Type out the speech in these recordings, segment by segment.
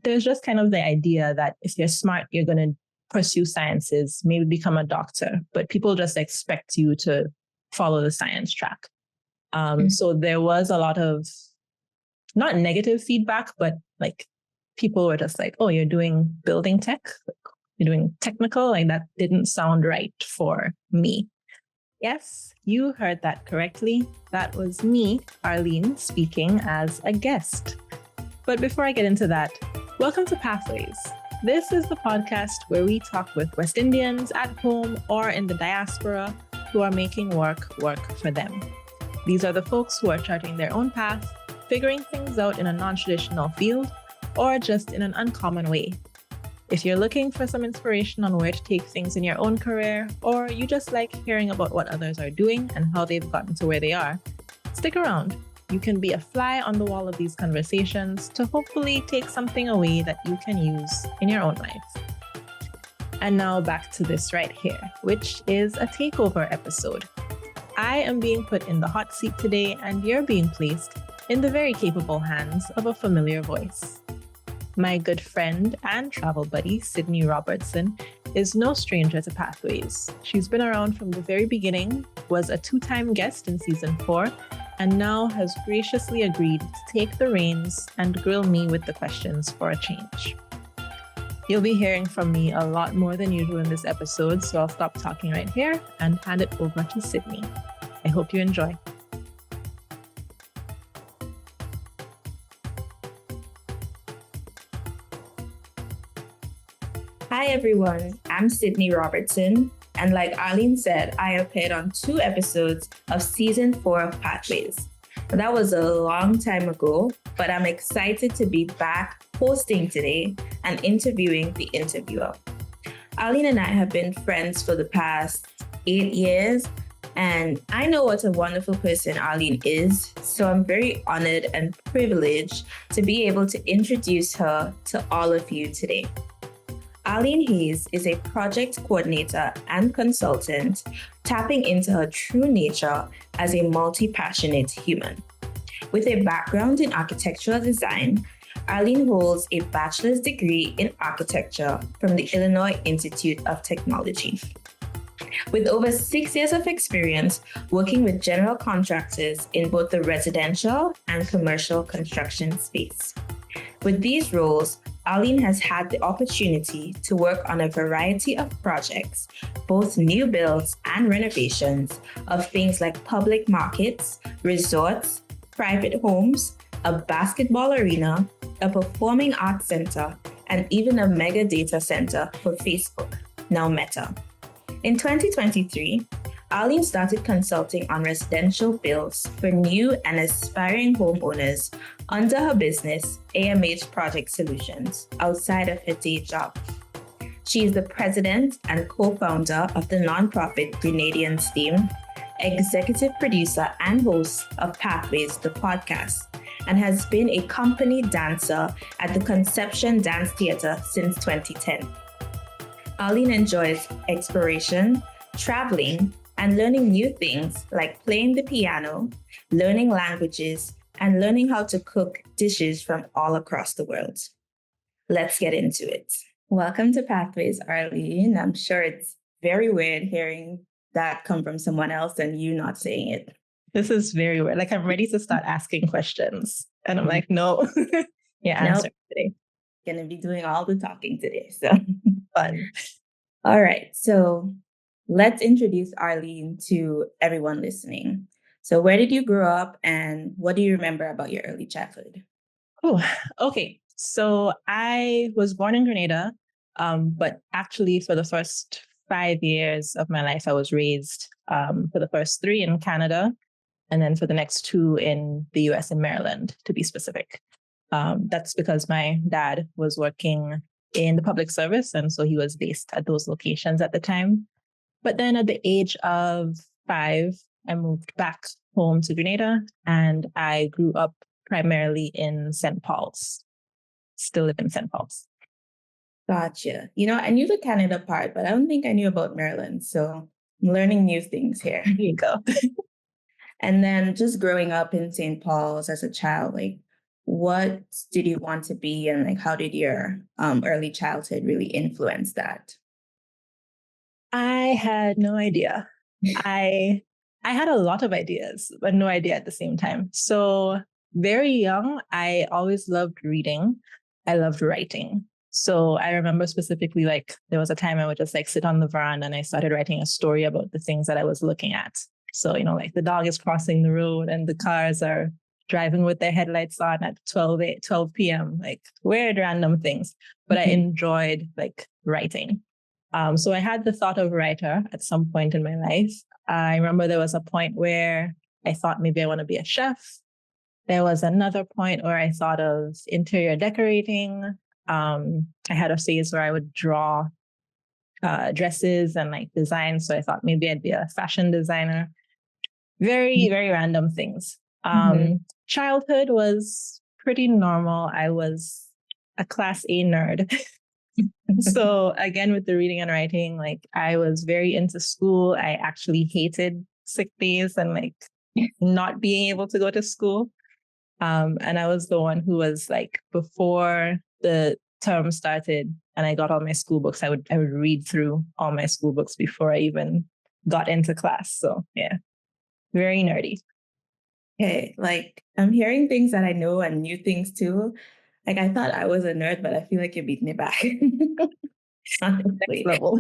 there's just kind of the idea that if you're smart, you're going to pursue sciences, maybe become a doctor, but people just expect you to follow the science track. So there was a lot of not negative feedback, but like people were just like, oh, you're doing building tech, you're doing technical, like that didn't sound right for me. Yes, you heard that correctly. That was me, Arlene, speaking as a guest. But before I get into that, welcome to Pathways. This is the podcast where we talk with West Indians at home or in the diaspora who are making work for them. These are the folks who are charting their own path, figuring things out in a non-traditional field, or just in an uncommon way. If you're looking for some inspiration on where to take things in your own career, or you just like hearing about what others are doing and how they've gotten to where they are, stick around. You can be a fly on the wall of these conversations to hopefully take something away that you can use in your own life. And now back to this right here, which is a takeover episode. I am being put in the hot seat today, and you're being placed in the very capable hands of a familiar voice. My good friend and travel buddy, Sydney Robertson, is no stranger to Pathways. She's been around from the very beginning, was a 2-time guest in season 4, and now has graciously agreed to take the reins and grill me with the questions for a change. You'll be hearing from me a lot more than usual in this episode, so I'll stop talking right here and hand it over to Sydney. I hope you enjoy. Hi everyone, I'm Sydney Robertson, and like Arlene said, I appeared on 2 episodes of season 4 of Pathways. That was a long time ago, but I'm excited to be back hosting today and interviewing the interviewer. Arlene and I have been friends for the past 8 years, and I know what a wonderful person Arlene is, so I'm very honored and privileged to be able to introduce her to all of you today. Arlene Hayes is a project coordinator and consultant, tapping into her true nature as a multi-passionate human. With a background in architectural design, Arlene holds a bachelor's degree in architecture from the Illinois Institute of Technology. With over 6 years of experience working with general contractors in both the residential and commercial construction space. With these roles, Arlene has had the opportunity to work on a variety of projects, both new builds and renovations of things like public markets, resorts, private homes, a basketball arena, a performing arts center, and even a mega data center for Facebook, now Meta. In 2023, Arlene started consulting on residential builds for new and aspiring homeowners under her business, AMH Project Solutions, outside of her day job. She is the president and co-founder of the nonprofit Grenadian STEAM, executive producer and host of Pathways, the podcast, and has been a company dancer at the Conception Dance Theatre since 2010. Arlene enjoys exploration, traveling, and learning new things like playing the piano, learning languages, and learning how to cook dishes from all across the world. Let's get into it. Welcome to Pathways, Arlene. I'm sure it's very weird hearing that come from someone else and you not saying it. This is very weird. Like I'm ready to start asking questions. And I'm like, no. Answer today. Gonna be doing all the talking today. So fun. All right. So let's introduce Arlene to everyone listening. So where did you grow up and what do you remember about your early childhood? Oh, okay. So I was born in Grenada, but actually for the first 5 years of my life, I was raised for the first 3 in Canada, and then for the next 2 in the US in Maryland, to be specific. That's because my dad was working in the public service, and so he was based at those locations at the time. But then at the age of 5, I moved back home to Grenada, and I grew up primarily in St. Paul's. Still live in St. Paul's. Gotcha. I knew the Canada part, but I don't think I knew about Maryland. So I'm learning new things here. Here you go. And then just growing up in St. Paul's as a child, like what did you want to be, and like how did your early childhood really influence that? I had no idea. I I had a lot of ideas, but no idea at the same time. So very young, I always loved reading. I loved writing. So I remember specifically like there was a time I would just like sit on the veranda and I started writing a story about the things that I was looking at. So, like the dog is crossing the road and the cars are driving with their headlights on at 12 p.m. Like weird random things. But I enjoyed like writing. So I had the thought of writer at some point in my life. I remember there was a point where I thought maybe I want to be a chef. There was another point where I thought of interior decorating. I had a phase where I would draw dresses and like design. So I thought maybe I'd be a fashion designer. Very, very random things. Childhood was pretty normal. I was a class A nerd. So again, with the reading and writing, like I was very into school. I actually hated sick days and like not being able to go to school. And I was the one who was like, before the term started and I got all my school books, I would read through all my school books before I even got into class. So yeah, very nerdy. Okay, like I'm hearing things that I know and new things too. Like I thought I was a nerd, but I feel like you beat me back. Next Honestly. level.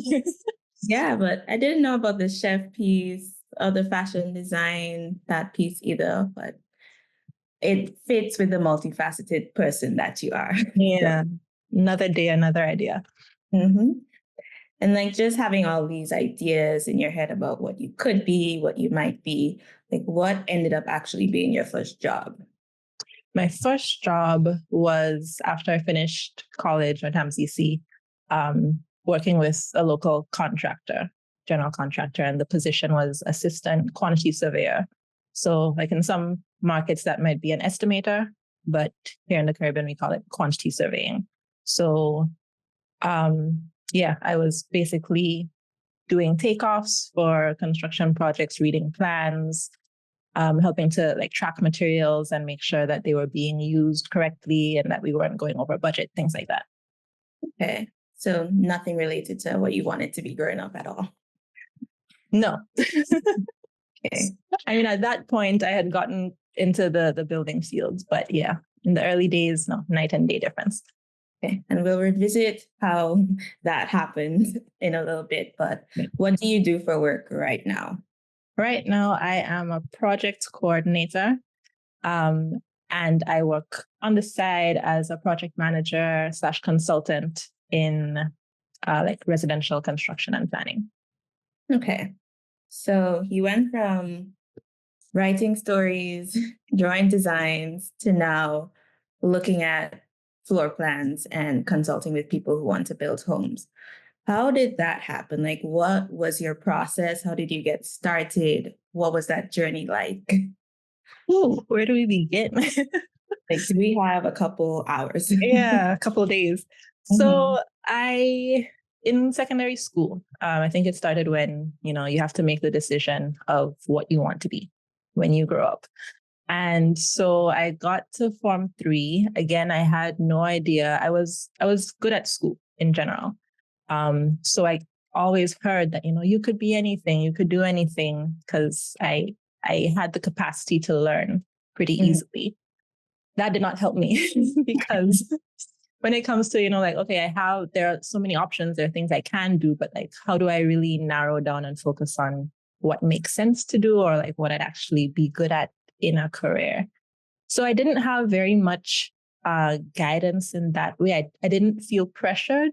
Yeah, but I didn't know about the chef piece or the fashion design, that piece either, but it fits with the multifaceted person that you are. Yeah. Another day, another idea. hmm And like just having all these ideas in your head about what you could be, what you might be, like what ended up actually being your first job? My first job was after I finished college at MCC, working with a local contractor, general contractor, and the position was assistant quantity surveyor. So, like in some markets, that might be an estimator, but here in the Caribbean, we call it quantity surveying. So, yeah, I was basically doing takeoffs for construction projects, reading plans, helping to like track materials and make sure that they were being used correctly and that we weren't going over budget, things like that. Okay. So nothing related to what you wanted to be growing up at all. No. Okay. I mean, at that point, I had gotten into the building fields, but yeah, in the early days, no, night and day difference. Okay. And we'll revisit how that happened in a little bit. But what do you do for work right now? Right now, I am a project coordinator, and I work on the side as a project manager / consultant in like residential construction and planning. Okay. So you went from writing stories, drawing designs, to now looking at floor plans and consulting with people who want to build homes. How did that happen? Like, what was your process? How did you get started? What was that journey like? Ooh, where do we begin? Like, do we have a couple hours? Yeah, a couple of days. Mhm. So in secondary school, I think it started when, you have to make the decision of what you want to be when you grow up. And so I got to Form 3. Again, I had no idea. I was good at school in general. So I always heard that, you could be anything, you could do anything, because I had the capacity to learn pretty Mhm. easily. That did not help me because when it comes to, like, okay, there are so many options, there are things I can do, but like, how do I really narrow down and focus on what makes sense to do or like what I'd actually be good at in a career? So I didn't have very much guidance in that way. I didn't feel pressured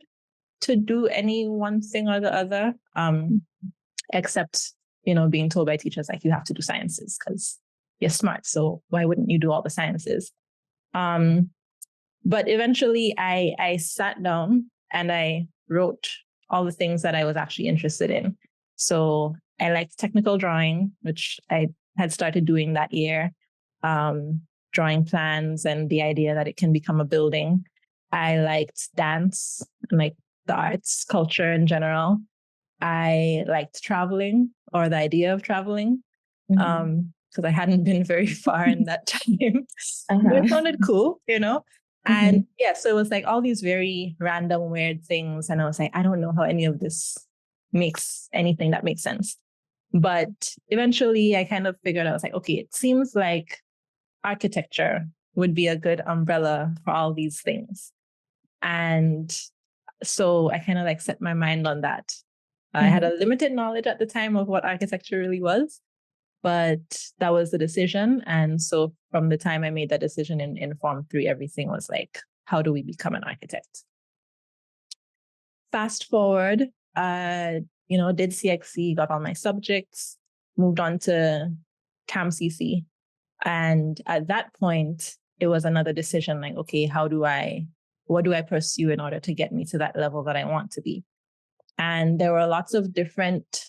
to do any one thing or the other, except, being told by teachers, like, you have to do sciences because you're smart. So why wouldn't you do all the sciences? Um, but eventually I sat down and I wrote all the things that I was actually interested in. So I liked technical drawing, which I had started doing that year, drawing plans and the idea that it can become a building. I liked dance and like the arts, culture in general. I liked traveling or the idea of traveling. Mhm. because I hadn't been very far in that time. But Uh-huh. it sounded cool, you know? Mm-hmm. And yeah, so it was like all these very random, weird things. And I was like, I don't know how any of this makes anything that makes sense. But eventually I kind of figured, I was like, okay, it seems like architecture would be a good umbrella for all these things. And so I kind of like set my mind on that. I had a limited knowledge at the time of what architecture really was, but that was the decision. And so from the time I made that decision in Form 3, everything was like, how do we become an architect? Fast forward, did CXC, got all my subjects, moved on to CAMCC. And at that point, it was another decision like, okay, what do I pursue in order to get me to that level that I want to be? And there were lots of different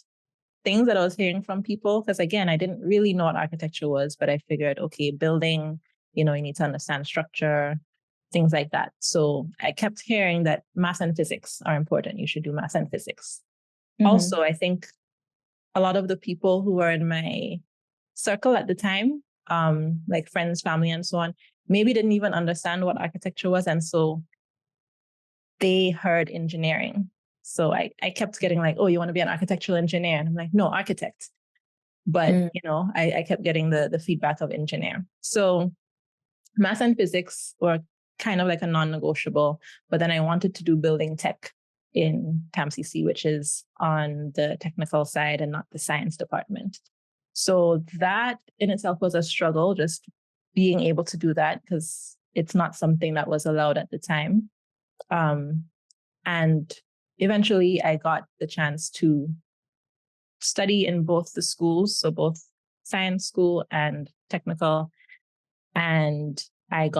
things that I was hearing from people, because again, I didn't really know what architecture was, but I figured, okay, building, you need to understand structure, things like that. So I kept hearing that math and physics are important. You should do math and physics. Also, I think a lot of the people who were in my circle at the time, like friends, family, and so on, maybe didn't even understand what architecture was. And so they heard engineering. So I kept getting like, oh, you want to be an architectural engineer? And I'm like, no, architect. But, I kept getting the feedback of engineer. So math and physics were kind of like a non-negotiable, but then I wanted to do building tech in CAMCC, which is on the technical side and not the science department. So that in itself was a struggle, just being able to do that, because it's not something that was allowed at the time. And eventually I got the chance to study in both the schools, so both science school and technical. And I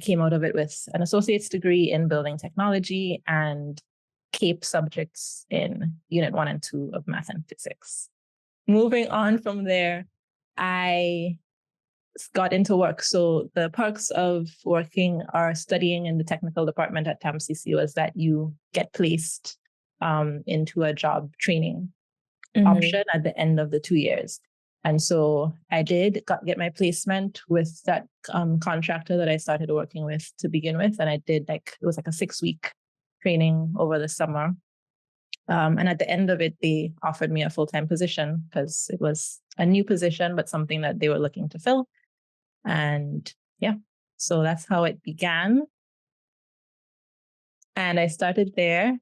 came out of it with an associate's degree in building technology and CAPE subjects in Unit 1 and 2 of math and physics. Moving on from there, I got into work. So the perks of working or studying in the technical department at CAMCC was that you get placed into a job training option at the end of the 2 years. And so I did get my placement with that contractor that I started working with to begin with. And I did it was like a 6-week training over the summer. And at the end of it, they offered me a full-time position because it was a new position, but something that they were looking to fill. And yeah, so that's how it began. And I started there,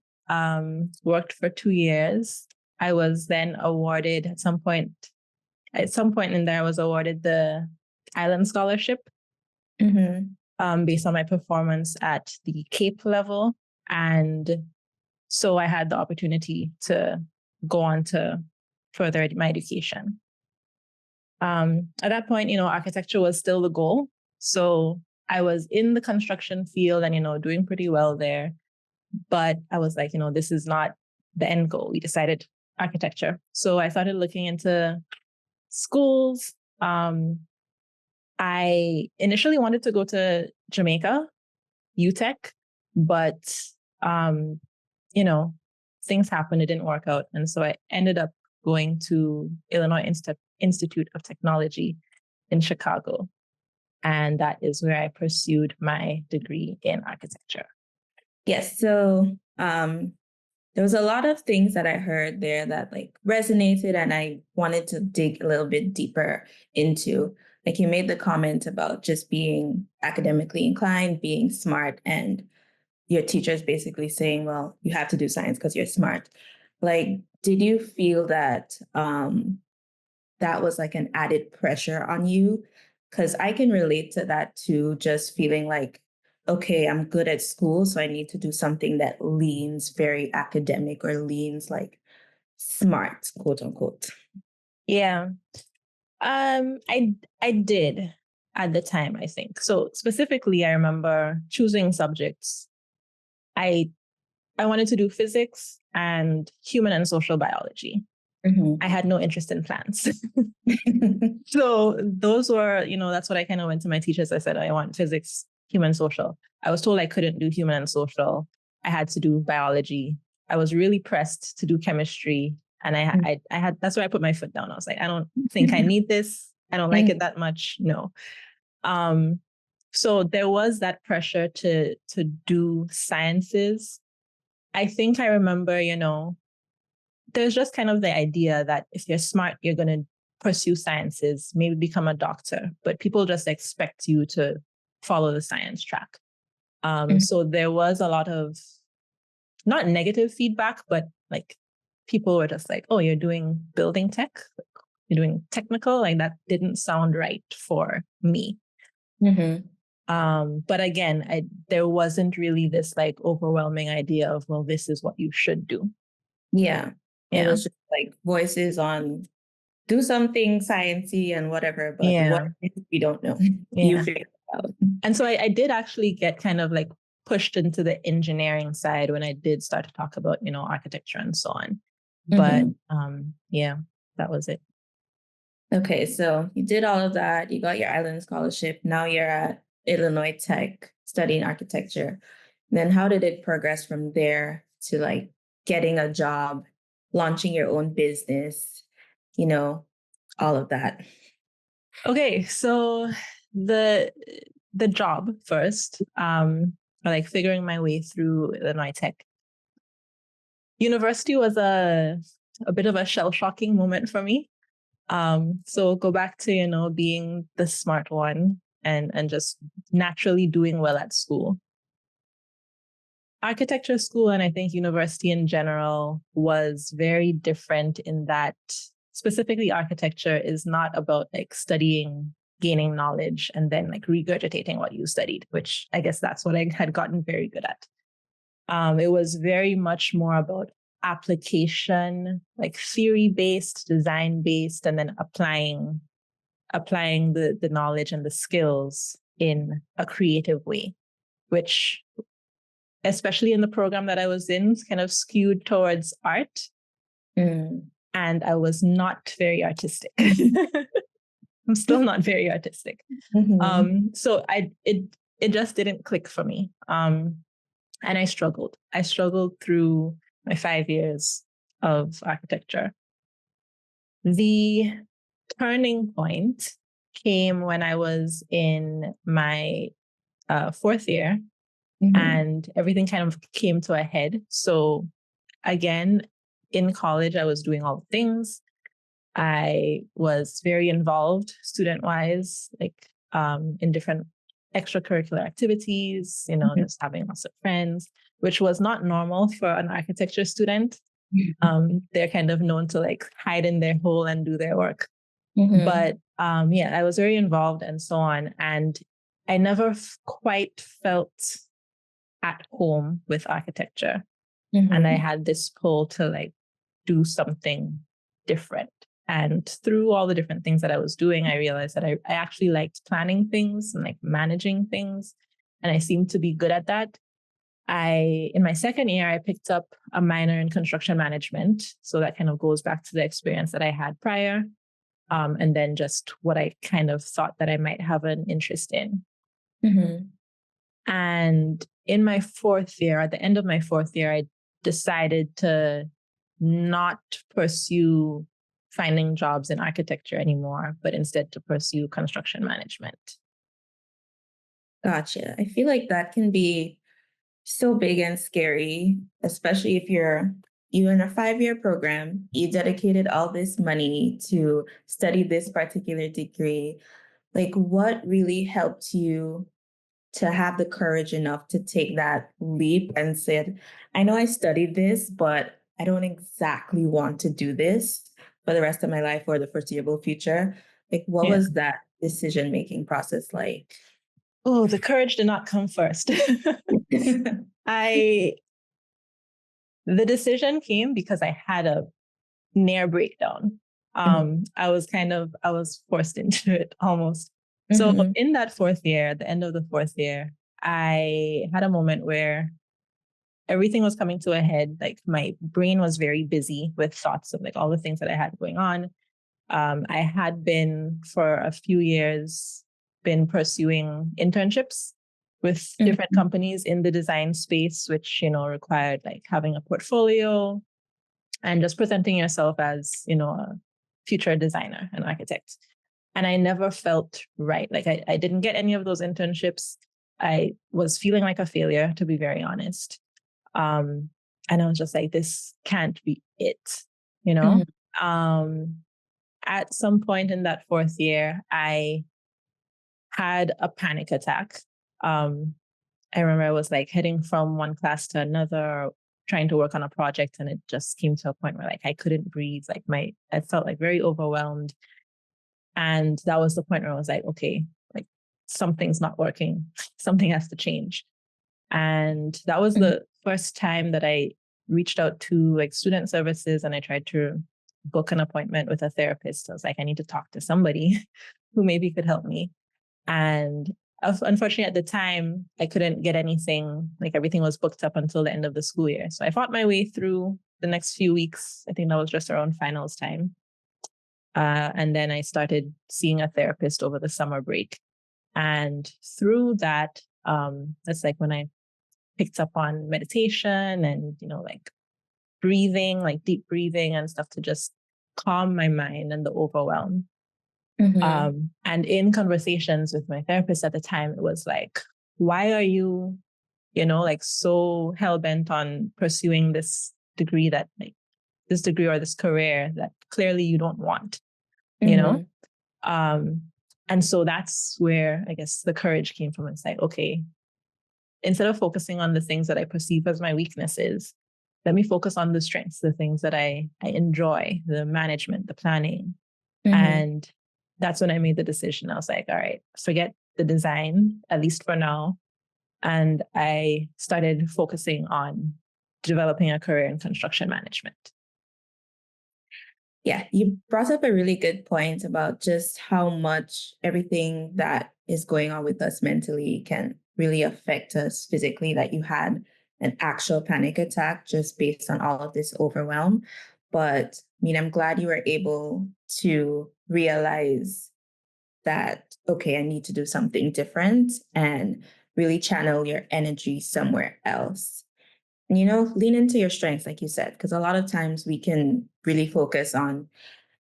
worked for 2 years. I was then awarded at some point in there, I was awarded the Island Scholarship based on my performance at the CAPE level. And so I had the opportunity to go on to further my education. At that point, architecture was still the goal. So I was in the construction field and, doing pretty well there. But I was like, this is not the end goal. We decided architecture. So I started looking into schools. I initially wanted to go to Jamaica, UTech, but, things happened. It didn't work out. And so I ended up going to Illinois Institute of Technology in Chicago. And that is where I pursued my degree in architecture. Yes. So there was a lot of things that I heard there that resonated, and I wanted to dig a little bit deeper into. Like, you made the comment about just being academically inclined, being smart, and your teachers basically saying, well, you have to do science because you're smart. Did you feel that that was an added pressure on you? Because I can relate to that too, just feeling like, okay, I'm good at school, so I need to do something that leans very academic or leans smart, quote unquote. Yeah. I did at the time, I think. So specifically, I remember choosing subjects. I wanted to do physics and human and social biology. I had no interest in plants. So those were, that's what I kind of went to my teachers. I said, I want physics, human, social. I was told I couldn't do human and social. I had to do biology. I was really pressed to do chemistry. And I had, that's where I put my foot down. I was like, I don't think I need this. I don't like it that much. No. So there was that pressure to do sciences. I think I remember, there's just kind of the idea that if you're smart, you're going to pursue sciences, maybe become a doctor, but people just expect you to follow the science track. So there was a lot of not negative feedback, but like people were just like, oh, you're doing building tech, you're doing technical, like that didn't sound right for me. But again, there wasn't really this like overwhelming idea of, well, this is what you should do. Yeah. It was just like voices on do something sciencey and whatever, but what we don't know. You figure it out. And so I did actually get kind of like pushed into the engineering side when I did start to talk about, architecture and so on. But that was it. Okay, so you did all of that. You got your Island Scholarship. Now you're at Illinois Tech studying architecture. Then how did it progress from there to like getting a job, launching your own business, all of that? Okay, so the job first, like figuring my way through Illinois Tech. University was a bit of a shell-shocking moment for me. So go back to, being the smart one and just naturally doing well at school. Architecture school, and I think university in general, was very different in that specifically architecture is not about like studying, gaining knowledge, and then like regurgitating what you studied, which I guess that's what I had gotten very good at. It was very much more about application, like theory-based, design-based, and then applying the knowledge and the skills in a creative way, which, especially in the program that I was in, kind of skewed towards art. And I was not very artistic. I'm still not very artistic. So it just didn't click for me. And I struggled. I struggled through my 5 years of architecture. The turning point came when I was in my fourth year, and everything kind of came to a head. So again, in college, I was doing all the things. I was very involved student-wise, like in different extracurricular activities, just having lots of friends, which was not normal for an architecture student. They're kind of known to like hide in their hole and do their work. But I was very involved and so on. And I never quite felt at home with architecture. And I had this pull to like do something different. And through all the different things that I was doing, I realized that I actually liked planning things and like managing things. And I seemed to be good at that. In my second year, I picked up a minor in construction management. So that kind of goes back to the experience that I had prior. And then just what I kind of thought that I might have an interest in. And in my fourth year, at the end of my fourth year, I decided to not pursue finding jobs in architecture anymore, but instead to pursue construction management. Gotcha. I feel like that can be so big and scary, especially if you're in a 5-year program, you dedicated all this money to study this particular degree. Like, what really helped you to have the courage enough to take that leap and said, I know I studied this, but I don't exactly want to do this for the rest of my life or the foreseeable future? Like, what was that decision-making process like? Oh, the courage did not come first. The decision came because I had a near breakdown. I was forced into it almost. So in that fourth year, at the end of the fourth year, I had a moment where everything was coming to a head. Like my brain was very busy with thoughts of like all the things that I had going on. I had been for a few years been pursuing internships with different companies in the design space, which, required like having a portfolio and just presenting yourself as, a future designer and architect. And I never felt right. Like I didn't get any of those internships. I was feeling like a failure, to be very honest. And I was just like, this can't be it, you know? At some point in that fourth year, I had a panic attack. I remember I was like heading from one class to another, trying to work on a project, and it just came to a point where like I couldn't breathe. Like I felt like very overwhelmed. And that was the point where I was like, okay, like something's not working. Something has to change. And that was the first time that I reached out to like student services, and I tried to book an appointment with a therapist. I was like, I need to talk to somebody who maybe could help me. And unfortunately, at the time, I couldn't get anything. Like everything was booked up until the end of the school year. So I fought my way through the next few weeks. I think that was just around finals time. And then I started seeing a therapist over the summer break. And through that, that's like when I picked up on meditation and, like breathing, like deep breathing and stuff to just calm my mind and the overwhelm. And in conversations with my therapist at the time, it was like, why are you, like so hell-bent on pursuing this degree or this career that clearly you don't want, you know? And so that's where I guess the courage came from. It's like, okay, instead of focusing on the things that I perceive as my weaknesses, let me focus on the strengths, the things that I enjoy, the management, the planning. And that's when I made the decision. I was like, all right, forget the design, at least for now. And I started focusing on developing a career in construction management. Yeah, you brought up a really good point about just how much everything that is going on with us mentally can really affect us physically, that you had an actual panic attack just based on all of this overwhelm. But I'm glad you were able to realize that, okay, I need to do something different and really channel your energy somewhere else. And, lean into your strengths, like you said, because a lot of times we can really focus on,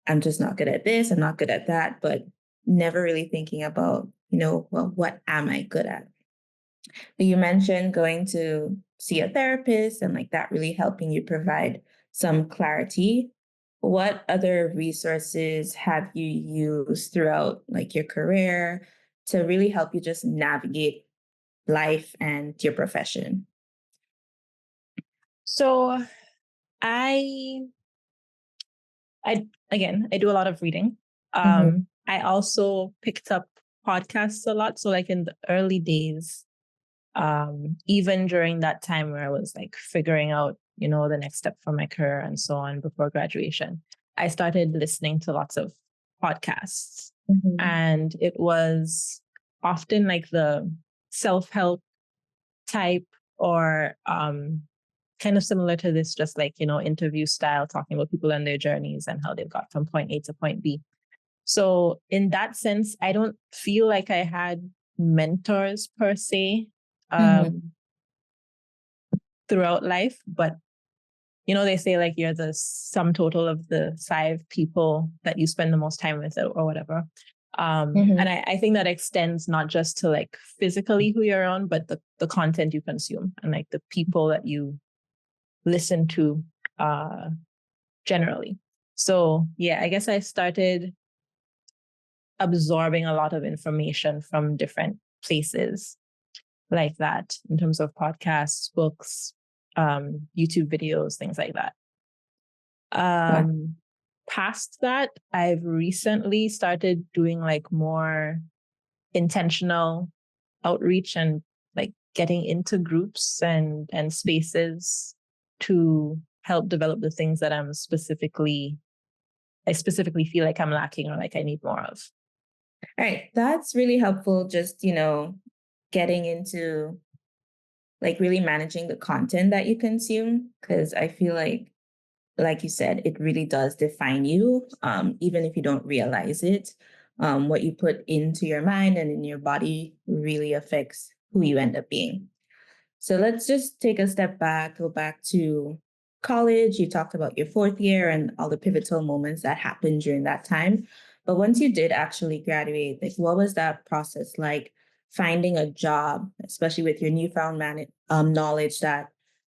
I'm just not good at this, I'm not good at that, but never really thinking about, well, what am I good at? You mentioned going to see a therapist and like that really helping you provide some clarity. What other resources have you used throughout like your career to really help you just navigate life and your profession? So I do a lot of reading. I also picked up podcasts a lot. So like in the early days, even during that time where I was like figuring out, the next step for my career and so on before graduation, I started listening to lots of podcasts. And it was often like the self-help type or kind of similar to this, just like, interview style, talking about people and their journeys and how they've got from point A to point B. So in that sense, I don't feel like I had mentors per se throughout life, but they say like you're the sum total of the 5 people that you spend the most time with or whatever. And I think that extends not just to like physically who you're around, but the content you consume and like the people that you listen to generally. So yeah, I guess I started absorbing a lot of information from different places like that in terms of podcasts, books, YouTube videos, things like that. Past that, I've recently started doing like more intentional outreach and like getting into groups and spaces to help develop the things that I specifically feel like I'm lacking or like I need more of. All right. That's really helpful. Just, getting into like really managing the content that you consume. Cause I feel like you said, it really does define you. Even if you don't realize it, what you put into your mind and in your body really affects who you end up being. So let's just take a step back, go back to college. You talked about your fourth year and all the pivotal moments that happened during that time. But once you did actually graduate, like what was that process like finding a job, especially with your newfound knowledge that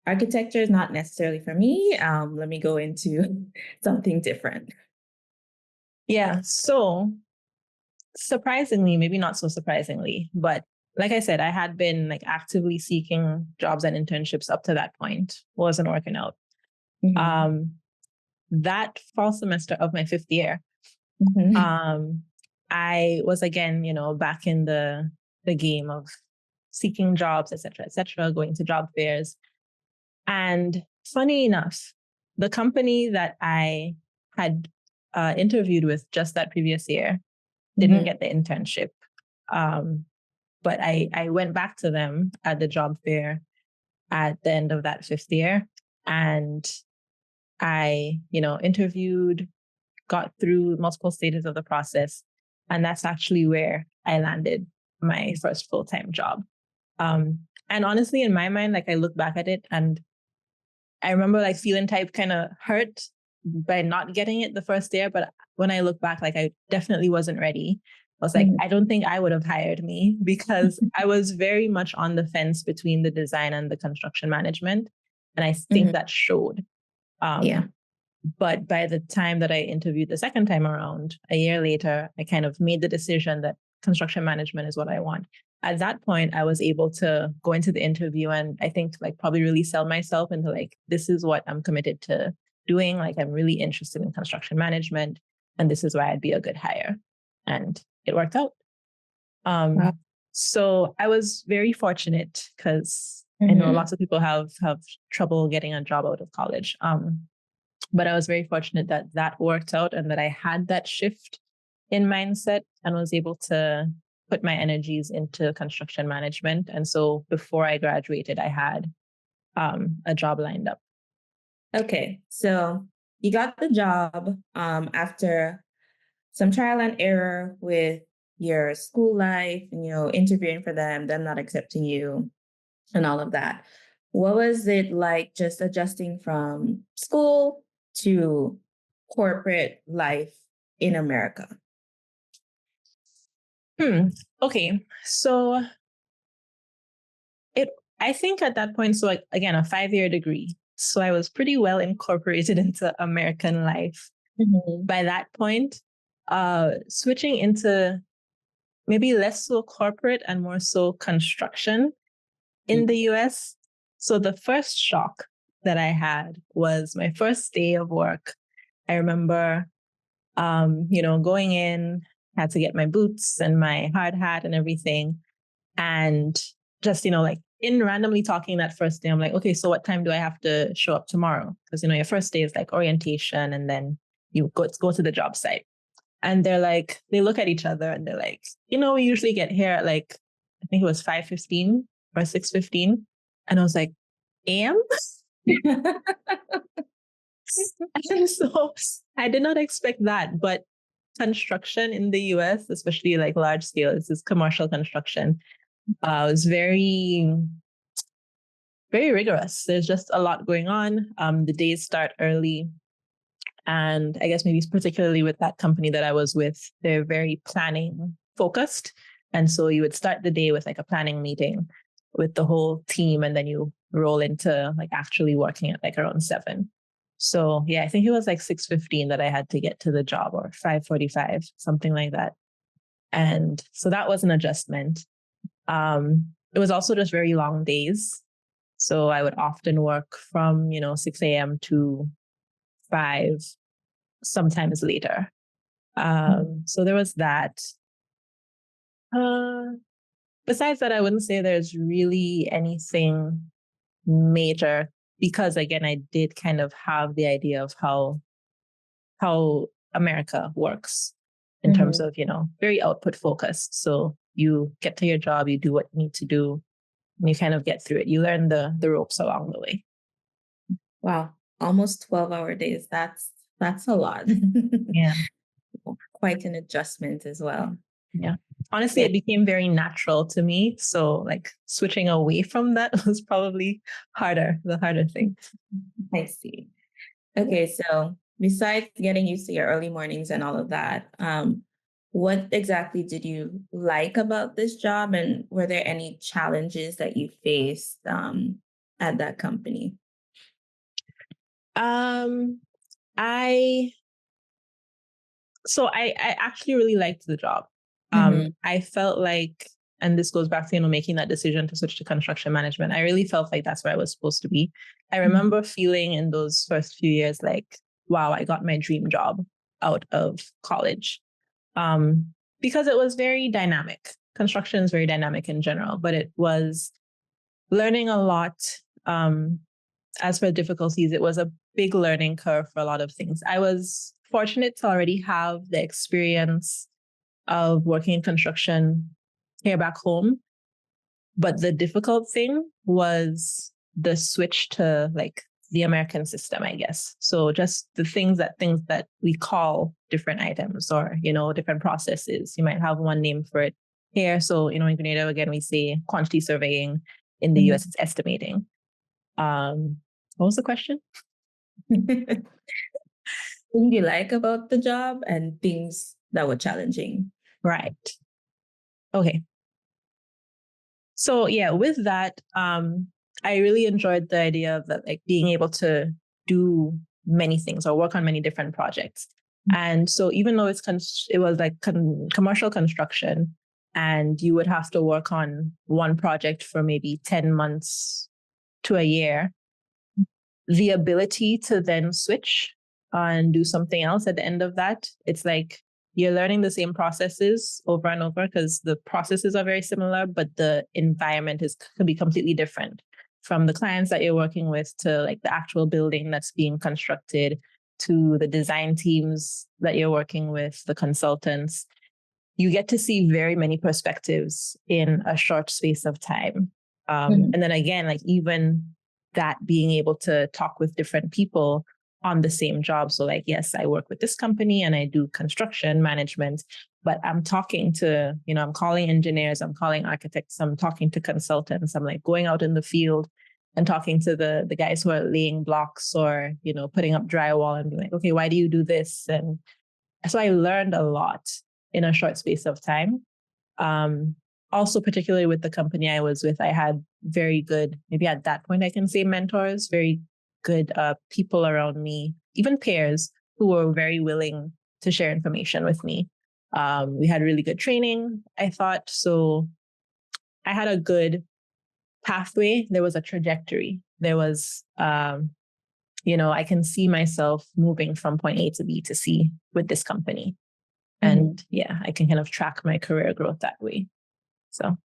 architecture is not necessarily for me. Let me go into something different. Yeah. So surprisingly, maybe not so surprisingly, but like I said, I had been like actively seeking jobs and internships up to that point. Wasn't working out. Mm-hmm. That fall semester of my fifth year, Mm-hmm. I was again, back in the game of seeking jobs, et cetera, going to job fairs. And funny enough, the company that I had interviewed with just that previous year didn't Mm-hmm. get the internship. But I went back to them at the job fair at the end of that fifth year. And I, interviewed, got through multiple stages of the process. And that's actually where I landed my first full-time job. And honestly, in my mind, like I look back at it and I remember like feeling type kind of hurt by not getting it the first year. But when I look back, like I definitely wasn't ready. I was like, I don't think I would have hired me because I was very much on the fence between the design and the construction management. And I think that showed. Yeah. But by the time that I interviewed the second time around, a year later, I kind of made the decision that construction management is what I want. At that point, I was able to go into the interview and I think like probably really sell myself into like, this is what I'm committed to doing. Like, I'm really interested in construction management and this is why I'd be a good hire. And it worked out. Wow. So I was very fortunate because I know lots of people have trouble getting a job out of college. But I was very fortunate that that worked out and that I had that shift in mindset and was able to put my energies into construction management. And so before I graduated, I had a job lined up. Okay. So you got the job after some trial and error with your school life and, interviewing for them not accepting you and all of that. What was it like just adjusting from school to corporate life in America? Okay. So I think at that point, so like, again, a 5-year degree. So I was pretty well incorporated into American life by that point. Switching into maybe less so corporate and more so construction in the US. So the first shock that I had was my first day of work. I remember, going in, had to get my boots and my hard hat and everything. And just, like in randomly talking that first day, I'm like, okay, so what time do I have to show up tomorrow? Because, your first day is like orientation and then you go to the job site. And they're like, they look at each other and they're like, we usually get here at like, I think it was 5:15 or 6:15. And I was like, AM? And so I did not expect that. But construction in the US, especially like large scale, this is commercial construction, was very, very rigorous. There's just a lot going on. The days start early. And I guess maybe particularly with that company that I was with, they're very planning focused. And so you would start the day with like a planning meeting with the whole team, and then you roll into like actually working at like around 7. So yeah, I think it was like 6:15 that I had to get to the job, or 5:45, something like that. And so that was an adjustment. It was also just very long days. So I would often work from, 6 a.m. to 5, sometimes later. So there was that. Besides that, I wouldn't say there's really anything major because, again, I did kind of have the idea of how America works in terms of, very output focused. So you get to your job, you do what you need to do, and you kind of get through it. You learn the ropes along the way. Wow. Almost 12-hour days. That's a lot. Yeah. Quite an adjustment as well. Yeah. Honestly, it became very natural to me. So like switching away from that was probably the harder thing. I see. Okay. So besides getting used to your early mornings and all of that, what exactly did you like about this job, and were there any challenges that you faced at that company? I I actually really liked the job. I felt like, and this goes back to, making that decision to switch to construction management. I really felt like that's where I was supposed to be. I remember feeling in those first few years like, wow, I got my dream job out of college. Because it was very dynamic. Construction is very dynamic in general, but it was learning a lot. As for difficulties, it was a big learning curve for a lot of things. I was fortunate to already have the experience of working in construction here back home. But the difficult thing was the switch to like the American system, I guess. So just the things that we call different items or, different processes. You might have one name for it here. So, in Grenada, again, we say quantity surveying. In the US, it's estimating. What was the question? What did you like about the job and things that were challenging? Right. Okay. So yeah, with that, I really enjoyed the idea of that, like being able to do many things or work on many different projects. And so even though it was like commercial construction, and you would have to work on one project for maybe 10 months to a year, the ability to then switch and do something else at the end of that, it's like you're learning the same processes over and over because the processes are very similar, but the environment could be completely different, from the clients that you're working with to like the actual building that's being constructed to the design teams that you're working with, the consultants. You get to see very many perspectives in a short space of time. And then again, like even that being able to talk with different people on the same job. So like, yes, I work with this company and I do construction management, but I'm talking to, I'm calling engineers, I'm calling architects, I'm talking to consultants, I'm like going out in the field and talking to the guys who are laying blocks or, putting up drywall and being like, okay, why do you do this? And so I learned a lot in a short space of time. Also, particularly with the company I was with, I had very good, maybe at that point I can say mentors, very good people around me, even peers who were very willing to share information with me. We had really good training, I thought. So I had a good pathway. There was a trajectory. There was, I can see myself moving from point A to B to C with this company. And yeah, I can kind of track my career growth that way. So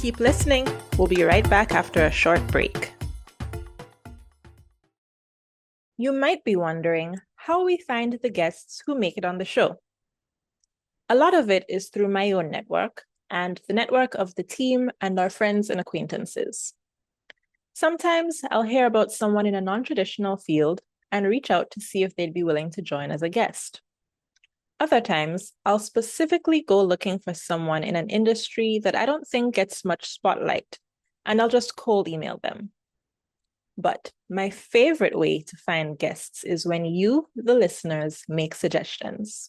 keep listening. We'll be right back after a short break. You might be wondering how we find the guests who make it on the show. A lot of it is through my own network and the network of the team and our friends and acquaintances. Sometimes I'll hear about someone in a non-traditional field and reach out to see if they'd be willing to join as a guest. Other times, I'll specifically go looking for someone in an industry that I don't think gets much spotlight, and I'll just cold email them. But my favorite way to find guests is when you, the listeners, make suggestions.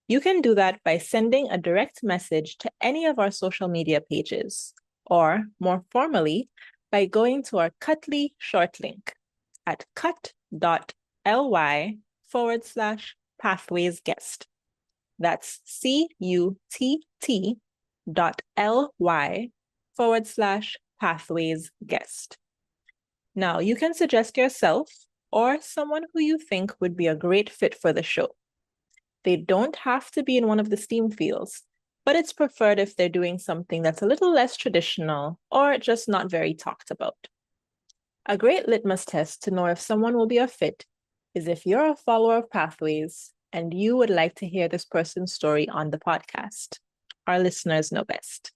You can do that by sending a direct message to any of our social media pages, or more formally, by going to our Cutly short link at cut.ly/pathwaysguest. That's CUTT.ly/pathwaysguest. Now, you can suggest yourself or someone who you think would be a great fit for the show. They don't have to be in one of the STEAM fields, but it's preferred if they're doing something that's a little less traditional or just not very talked about. A great litmus test to know if someone will be a fit is if you're a follower of Pathways and you would like to hear this person's story on the podcast. Our listeners know best.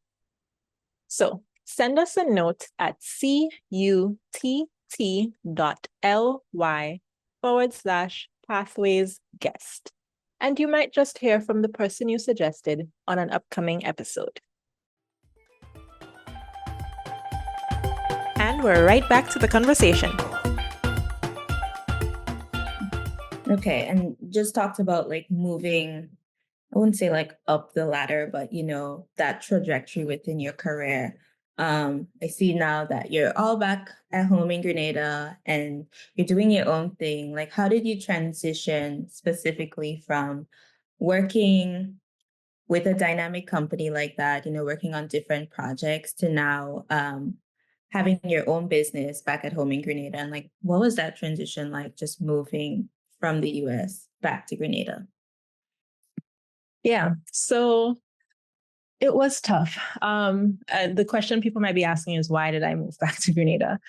So send us a note at CUTT.ly/pathwaysguest. And you might just hear from the person you suggested on an upcoming episode. And we're right back to the conversation. Okay. And just talked about like moving, I wouldn't say like up the ladder, but that trajectory within your career. I see now that you're all back at home in Grenada and you're doing your own thing. Like, how did you transition specifically from working with a dynamic company like that, working on different projects to now having your own business back at home in Grenada? And like, what was that transition like just moving from the US back to Grenada? Yeah. So it was tough. The question people might be asking is, why did I move back to Grenada?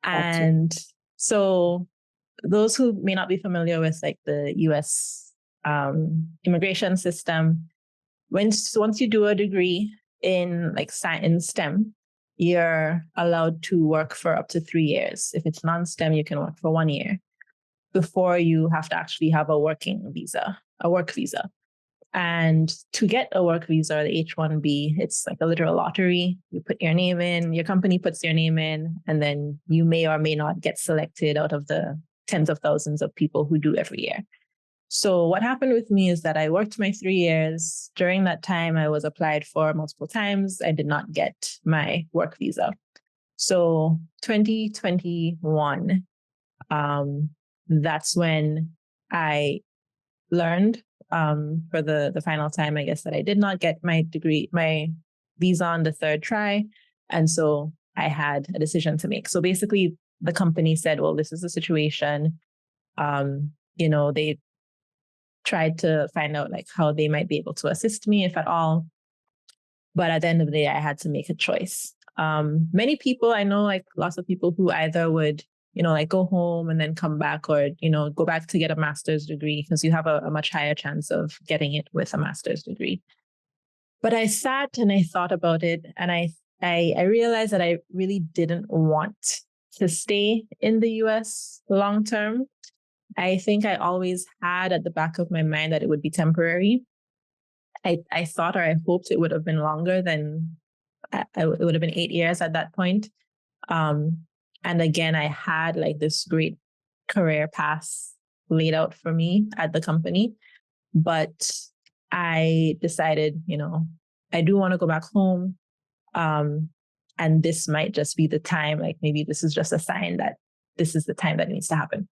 Gotcha. And so those who may not be familiar with like the US immigration system, once you do a degree in like in STEM, you're allowed to work for up to 3 years. If it's non-STEM, you can work for 1 year before you have to actually have a working visa, a work visa. And to get a work visa, or the H-1B, it's like a literal lottery. You put your name in, your company puts your name in, and then you may or may not get selected out of the tens of thousands of people who do every year. So what happened with me is that I worked my 3 years. During that time, I was applied for multiple times. I did not get my work visa. So 2021, that's when I learned for the final time, I guess, that I did not get my visa on the third try. And so I had a decision to make. So basically, the company said, well, this is the situation. They tried to find out like how they might be able to assist me, if at all. But at the end of the day, I had to make a choice. Many people, I know like lots of people who either would, like go home and then come back, or, go back to get a master's degree, because you have a much higher chance of getting it with a master's degree. But I sat and I thought about it, and I realized that I really didn't want to stay in the US long term. I think I always had at the back of my mind that it would be temporary. I thought, or I hoped it would have been longer than it would have been 8 years at that point. And again, I had like this great career path laid out for me at the company, but I decided, I do want to go back home. And this might just be the time, like maybe this is just a sign that this is the time that needs to happen.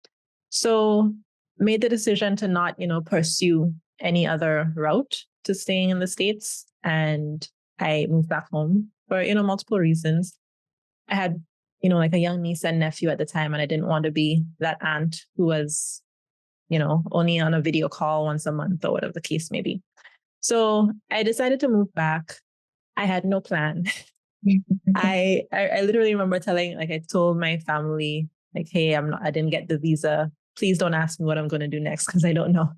So made the decision to not, pursue any other route to staying in the States. And I moved back home for, multiple reasons. I had, like a young niece and nephew at the time, and I didn't want to be that aunt who was, only on a video call once a month or whatever the case may be. So I decided to move back. I had no plan. I literally remember I told my family, like, hey, I didn't get the visa. Please don't ask me what I'm going to do next, because I don't know.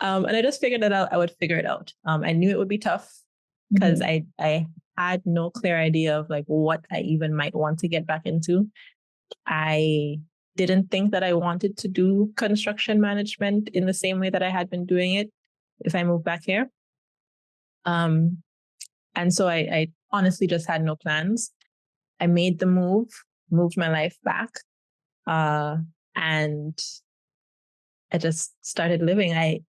And I just figured that I would figure it out. I knew it would be tough because I had no clear idea of like what I even might want to get back into. I didn't think that I wanted to do construction management in the same way that I had been doing it if I moved back here. And so I honestly just had no plans. I made the move, moved my life back, and I just started living.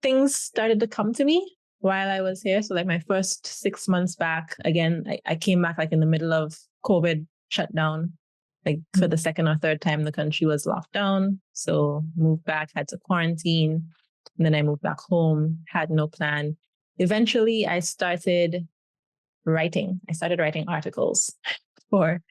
Things started to come to me while I was here. So like my first 6 months back, again, I came back like in the middle of COVID shutdown. Like for the second or third time, the country was locked down. So moved back, had to quarantine. And then I moved back home, had no plan. Eventually, I started writing. I started writing articles for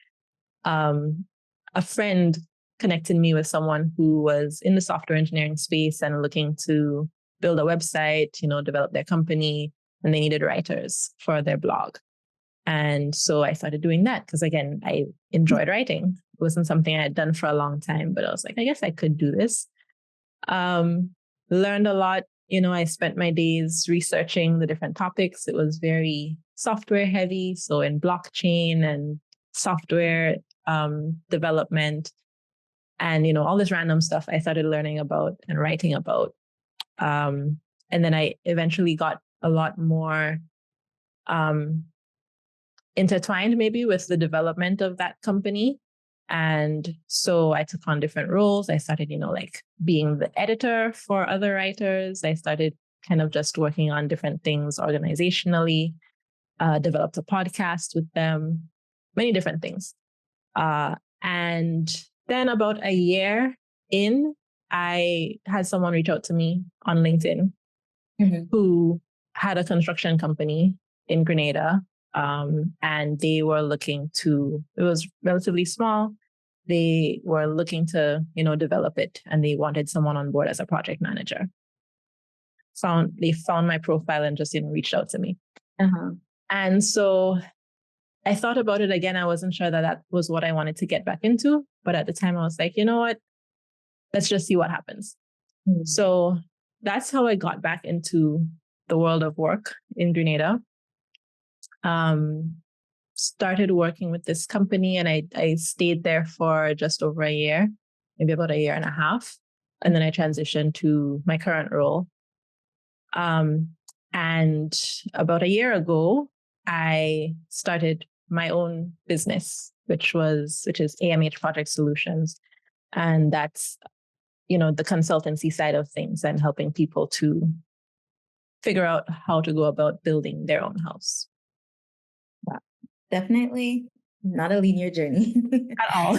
a friend connected me with someone who was in the software engineering space and looking to build a website, develop their company, and they needed writers for their blog. And so I started doing that because, again, I enjoyed writing. It wasn't something I had done for a long time, but I was like, I guess I could do this. Learned a lot. I spent my days researching the different topics. It was very software heavy. So in blockchain and software development and, all this random stuff I started learning about and writing about. And then I eventually got a lot more intertwined maybe with the development of that company. And so I took on different roles. I started, like being the editor for other writers. I started kind of just working on different things organizationally, developed a podcast with them, many different things. And then about a year in, I had someone reach out to me on LinkedIn who had a construction company in Grenada. And they were looking to, it was relatively small. They were looking to, develop it, and they wanted someone on board as a project manager. They found my profile and just, reached out to me. And so I thought about it again. I wasn't sure that was what I wanted to get back into. But at the time I was like, you know what? Let's just see what happens. So that's how I got back into the world of work in Grenada. Started working with this company, and I stayed there for just over a year, maybe about a year and a half. And then I transitioned to my current role. And about a year ago, I started my own business, which is AMH Project Solutions. And that's, the consultancy side of things and helping people to figure out how to go about building their own house. Wow. Definitely not a linear journey At all.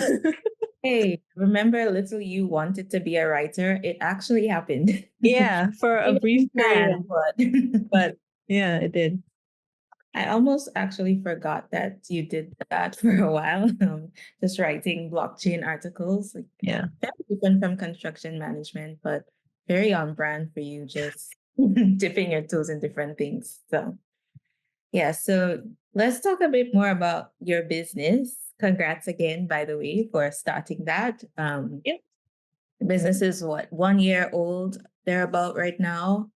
Hey, remember little you wanted to be a writer? It actually happened. Yeah, for a brief period. But yeah, it did. I almost actually forgot that you did that for a while, just writing blockchain articles. Yeah. Very different from construction management, but very on brand for you, just dipping your toes in different things. So, yeah, so let's talk a bit more about your business. Congrats again, by the way, for starting that. Yeah. The business is 1 year old, thereabout right now.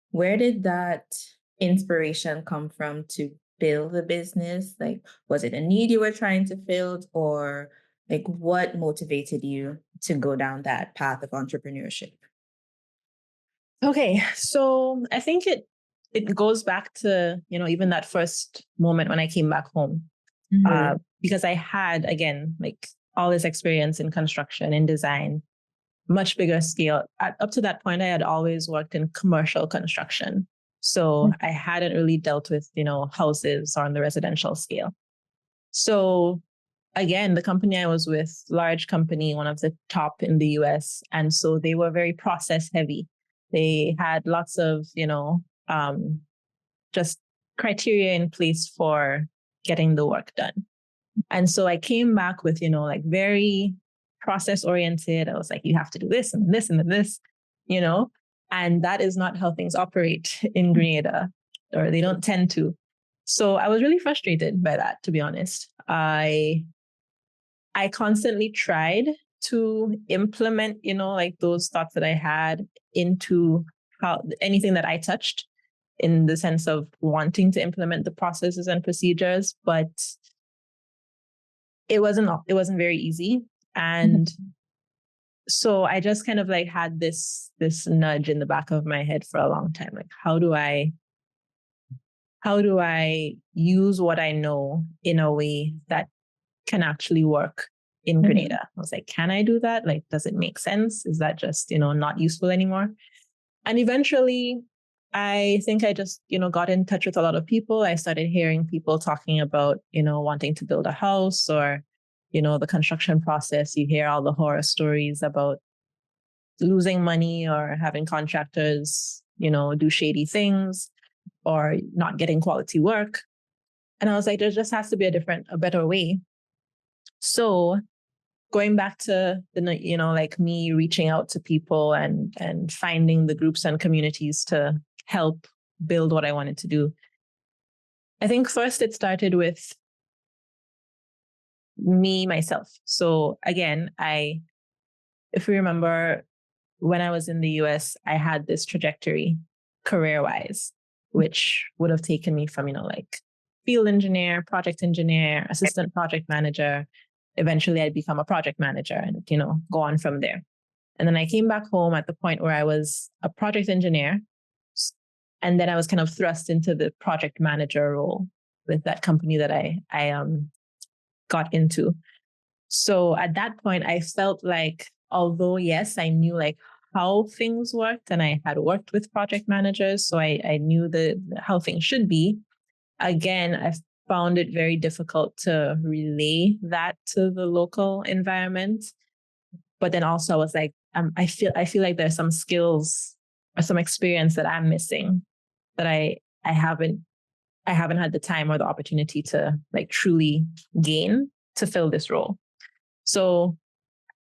Where did that inspiration come from to build the business? Like, was it a need you were trying to fill, or like what motivated you to go down that path of entrepreneurship? Okay, so I think it goes back to, even that first moment when I came back home, because I had, again, like all this experience in construction and design, much bigger scale. Up to that point, I had always worked in commercial construction. So I hadn't really dealt with, houses or on the residential scale. So again, the company I was with, large company, one of the top in the US. And so they were very process heavy. They had lots of, just criteria in place for getting the work done. And so I came back with, like very process oriented. I was like, you have to do this and this and this, and that is not how things operate in Grenada, or they don't tend to. So I was really frustrated by that, to be honest. I constantly tried to implement, like those thoughts that I had into anything that I touched, in the sense of wanting to implement the processes and procedures, but it wasn't very easy. And so I just kind of like had this nudge in the back of my head for a long time. Like, how do I use what I know in a way that can actually work in Grenada? I was like, can I do that? Like, does it make sense? Is that just, not useful anymore? And eventually, I think I just, got in touch with a lot of people. I started hearing people talking about, wanting to build a house, or, the construction process. You hear all the horror stories about losing money, or having contractors, do shady things, or not getting quality work. And I was like, there just has to be a better way. So going back to like me reaching out to people and finding the groups and communities to help build what I wanted to do. I think first it started with myself. So again, if we remember, when I was in the US, I had this trajectory career-wise, which would have taken me from, like field engineer, project engineer, assistant project manager. Eventually I'd become a project manager and, go on from there. And then I came back home at the point where I was a project engineer. And then I was kind of thrust into the project manager role with that company that I got into. So at that point, I felt like, although yes, I knew like how things worked and I had worked with project managers, so I knew how things should be. Again, I found it very difficult to relay that to the local environment. But then also I was like, I feel like there's some skills or some experience that I'm missing that I haven't had the time or the opportunity to like truly gain to fill this role. So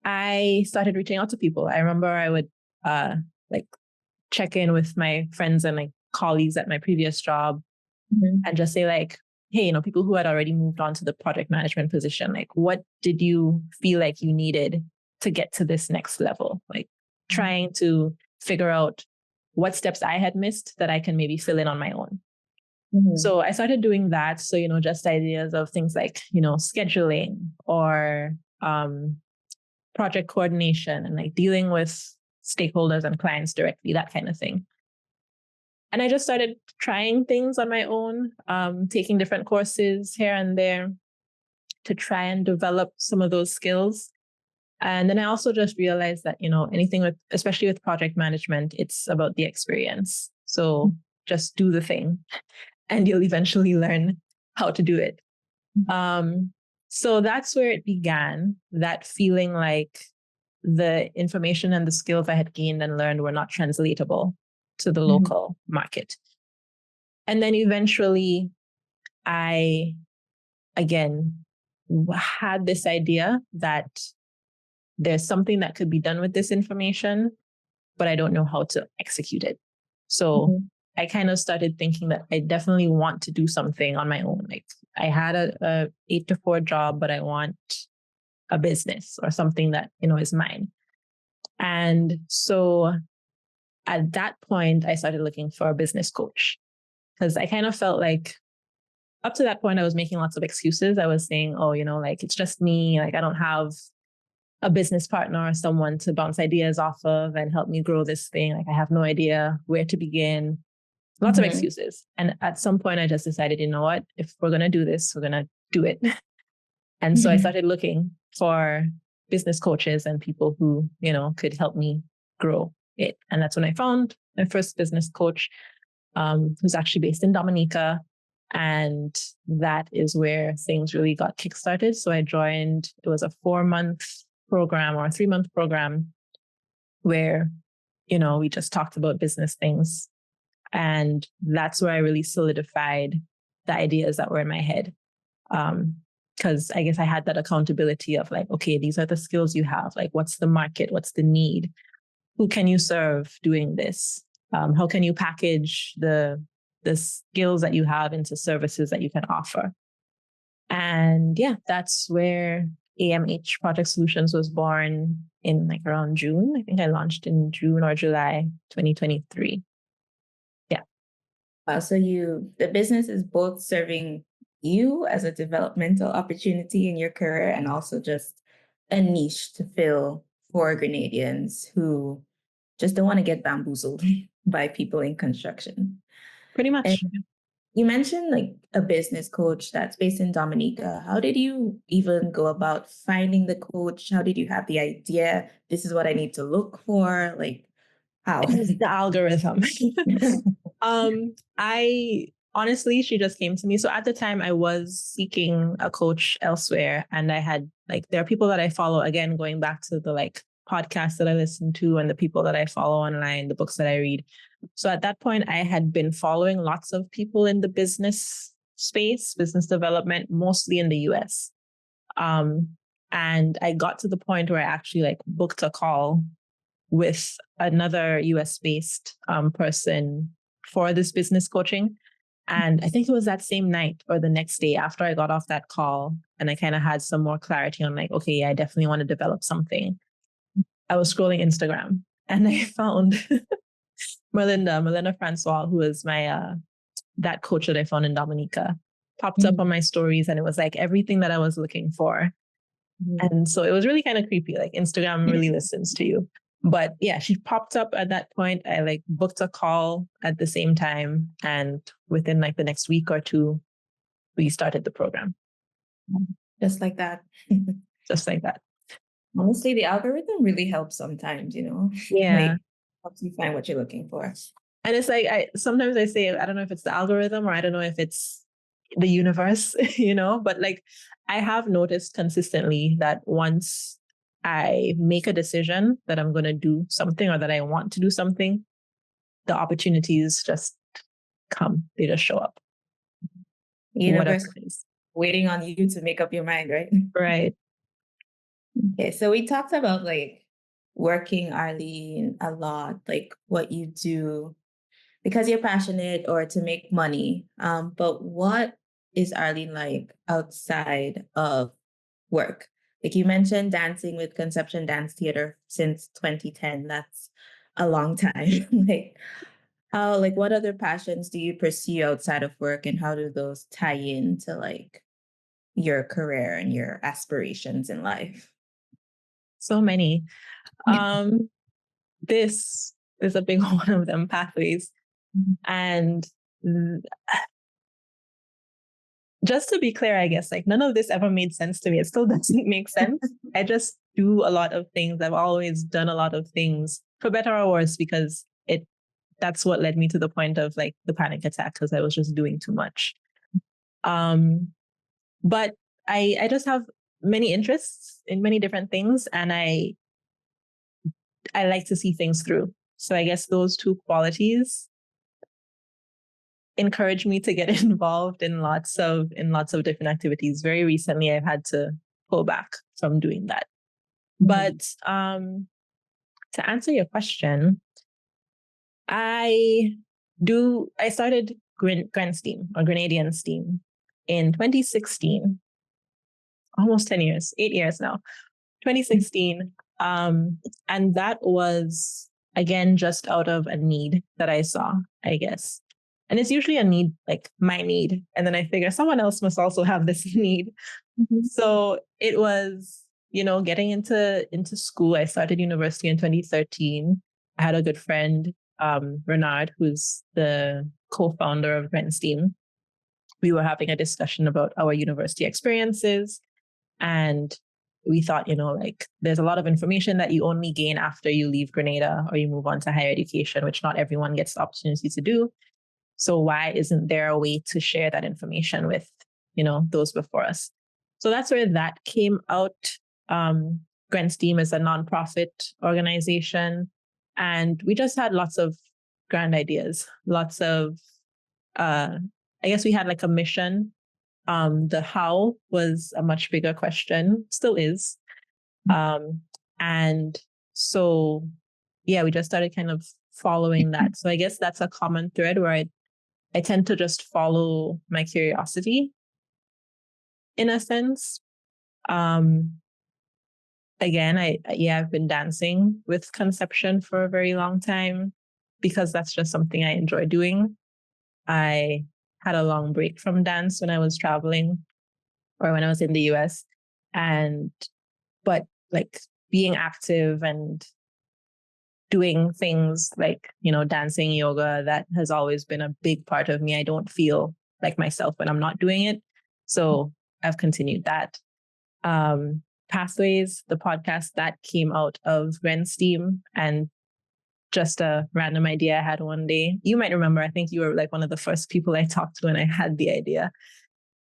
I started reaching out to people. I remember I would like check in with my friends and like colleagues at my previous job and just say like, hey, people who had already moved on to the project management position, like what did you feel like you needed to get to this next level? Like trying to figure out what steps I had missed that I can maybe fill in on my own. So I started doing that. So, just ideas of things like, scheduling or project coordination and like dealing with stakeholders and clients directly, that kind of thing. And I just started trying things on my own, taking different courses here and there to try and develop some of those skills. And then I also just realized that, especially with project management, it's about the experience. So just do the thing and you'll eventually learn how to do it. So that's where it began, that feeling like the information and the skills I had gained and learned were not translatable to the local market. And then eventually I, again, had this idea that there's something that could be done with this information, but I don't know how to execute it. So I kind of started thinking that I definitely want to do something on my own. Like I had a 8 to 4 job, but I want a business or something that, is mine. And so at that point, I started looking for a business coach because I kind of felt like up to that point, I was making lots of excuses. I was saying, oh, like it's just me. Like I don't have a business partner or someone to bounce ideas off of and help me grow this thing. Like I have no idea where to begin. Lots of excuses. And at some point I just decided, you know what, if we're going to do this, we're going to do it. And so I started looking for business coaches and people who, could help me grow it. And that's when I found my first business coach, who's actually based in Dominica. And that is where things really got kickstarted. So I joined, it was a 4-month program or a 3-month program where, we just talked about business things. And that's where I really solidified the ideas that were in my head. Because I guess I had that accountability of like, okay, these are the skills you have. Like, what's the market? What's the need? Who can you serve doing this? How can you package the skills that you have into services that you can offer? And yeah, that's where AMH Project Solutions was born in like around June. I think I launched in June or July 2023. So the business is both serving you as a developmental opportunity in your career and also just a niche to fill for Grenadians who just don't want to get bamboozled by people in construction. Pretty much. And you mentioned like a business coach that's based in Dominica. How did you even go about finding the coach? How did you have the idea? This is what I need to look for. Like how? It's the algorithm. I honestly, she just came to me. So at the time I was seeking a coach elsewhere and I had like, there are people that I follow, again, going back to the like podcasts that I listen to and the people that I follow online, the books that I read. So at that point I had been following lots of people in the business space, business development, mostly in the US. And I got to the point where I actually like booked a call with another US based person for this business coaching. And I think it was that same night or the next day after I got off that call and I kind of had some more clarity on like, okay, yeah, I definitely want to develop something. I was scrolling Instagram and I found Melinda Francois, who was my, that coach that I found in Dominica, popped up on my stories and it was like everything that I was looking for. And so it was really kind of creepy. Like Instagram really listens to you. But yeah, she popped up at that point. I like booked a call at the same time. And within like the next week or two, we started the program. Just like that. just like that. Honestly, the algorithm really helps sometimes, Yeah. like helps you find what you're looking for. And it's like, sometimes I say, I don't know if it's the algorithm or I don't know if it's the universe, but like I have noticed consistently that once I make a decision that I'm going to do something or that I want to do something, the opportunities just come. They just show up. Universe Whatever it is. waiting on you to make up your mind, right? Right. Okay, so we talked about like working, Arlene, a lot, like what you do because you're passionate or to make money. But what is Arlene like outside of work? Like you mentioned dancing with Conception Dance Theater since 2010. That's a long time. like what other passions do you pursue outside of work and how do those tie into like your career and your aspirations in life? So many. This is a big one of them, pathways. And just to be clear, I guess, like none of this ever made sense to me. It still doesn't make sense. I just do a lot of things. I've always done a lot of things for better or worse because that's what led me to the point of like the panic attack because I was just doing too much. But I just have many interests in many different things and I like to see things through. So I guess those two qualities encouraged me to get involved in lots of different activities. Very recently, I've had to pull back from doing that. But to answer your question, I started STEAM or Grenadian STEAM in 2016, almost 10 years, 8 years now, 2016. And that was, again, just out of a need that I saw, I guess. And it's usually a need, like my need. And then I figure someone else must also have this need. So it was, getting into school. I started university in 2013. I had a good friend, Renard, who's the co-founder of Gren STEAM. We were having a discussion about our university experiences. And we thought, like there's a lot of information that you only gain after you leave Grenada or you move on to higher education, which not everyone gets the opportunity to do. So why isn't there a way to share that information with, those before us? So that's where that came out. Gren STEAM is a nonprofit organization. And we just had lots of grand ideas, lots of, I guess we had like a mission. The how was a much bigger question, still is. And so, yeah, we just started kind of following that. So I guess that's a common thread where I tend to just follow my curiosity in a sense. Again, I've been dancing with Conception for a very long time because that's just something I enjoy doing. I had a long break from dance when I was traveling or when I was in the US. But like being active and doing things like, dancing, yoga, that has always been a big part of me. I don't feel like myself when I'm not doing it. So I've continued that. Pathways, the podcast that came out of Gren STEAM and just a random idea I had one day. You might remember, I think you were like one of the first people I talked to when I had the idea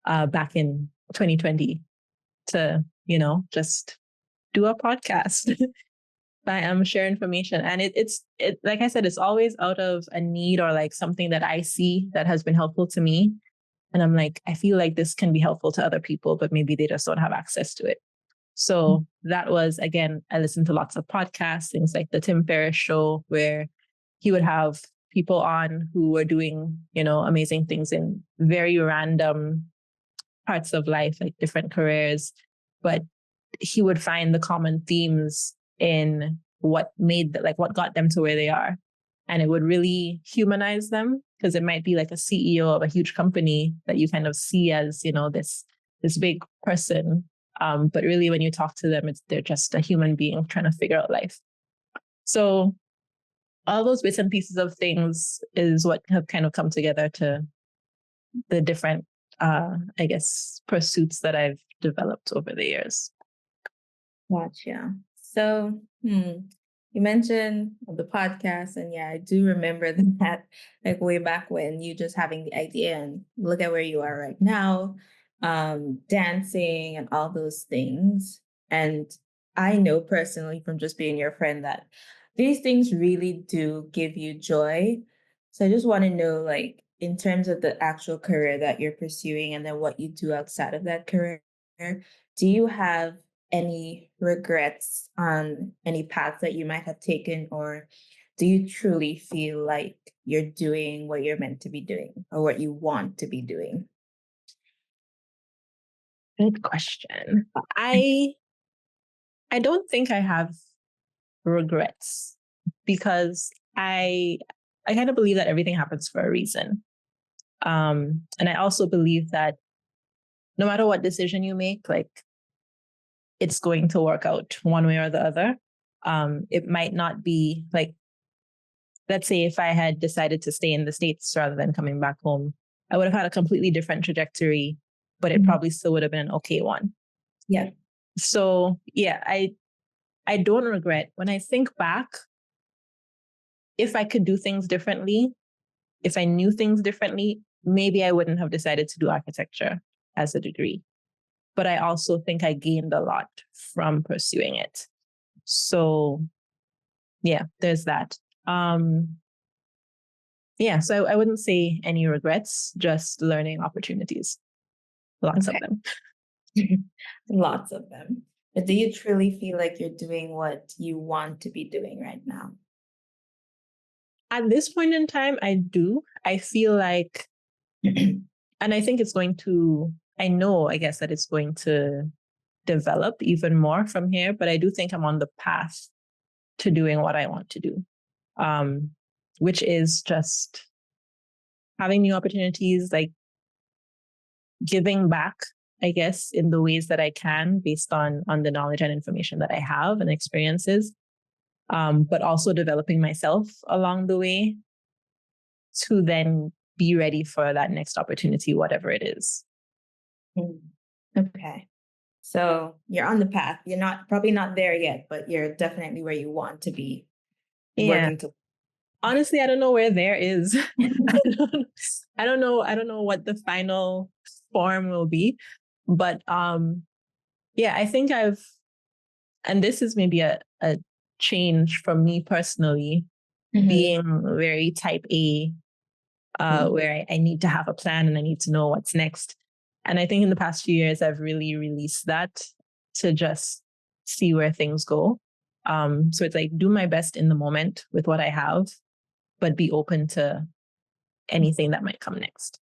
back in 2020 to, just do a podcast. Share information. And it's like I said, it's always out of a need or like something that I see that has been helpful to me. And I'm like, I feel like this can be helpful to other people, but maybe they just don't have access to it. So that was, again, I listened to lots of podcasts, things like the Tim Ferriss show, where he would have people on who were doing, amazing things in very random parts of life, like different careers. But he would find the common themes in what what got them to where they are. And it would really humanize them because it might be like a CEO of a huge company that you kind of see as, this big person. But really when you talk to them, they're just a human being trying to figure out life. So all those bits and pieces of things is what have kind of come together to the different, I guess, pursuits that I've developed over the years. Gotcha. So, you mentioned the podcast, and yeah, I do remember that, like way back when you just having the idea, and look at where you are right now, dancing and all those things. And I know personally from just being your friend that these things really do give you joy. So I just want to know, like, in terms of the actual career that you're pursuing, and then what you do outside of that career, do you have any regrets on any paths that you might have taken, or do you truly feel like you're doing what you're meant to be doing or what you want to be doing? Good question. I don't think I have regrets because I kind of believe that everything happens for a reason. And I also believe that no matter what decision you make, like it's going to work out one way or the other. It might not be like, let's say if I had decided to stay in the States rather than coming back home, I would have had a completely different trajectory, but it probably still would have been an okay one. Yeah. So yeah, I don't regret. When I think back, if I could do things differently, if I knew things differently, maybe I wouldn't have decided to do architecture as a degree. But I also think I gained a lot from pursuing it. So yeah, there's that. Yeah, so I wouldn't say any regrets, just learning opportunities. Lots of them. Lots of them. But do you truly feel like you're doing what you want to be doing right now? At this point in time, I do. I feel like, and I think it's going to, I know, I guess that it's going to develop even more from here, but I do think I'm on the path to doing what I want to do, which is just having new opportunities, like giving back, I guess, in the ways that I can based on the knowledge and information that I have and experiences, but also developing myself along the way to then be ready for that next opportunity, whatever it is. Okay. So you're on the path. You're probably not there yet, but you're definitely where you want to be Yeah. working to. Honestly, I don't know where there is. I don't know. I don't know what the final form will be, but yeah, I think and this is maybe a change for me personally, being very type A, where I need to have a plan and I need to know what's next. And I think in the past few years, I've really released that to just see where things go. So it's like do my best in the moment with what I have, but be open to anything that might come next.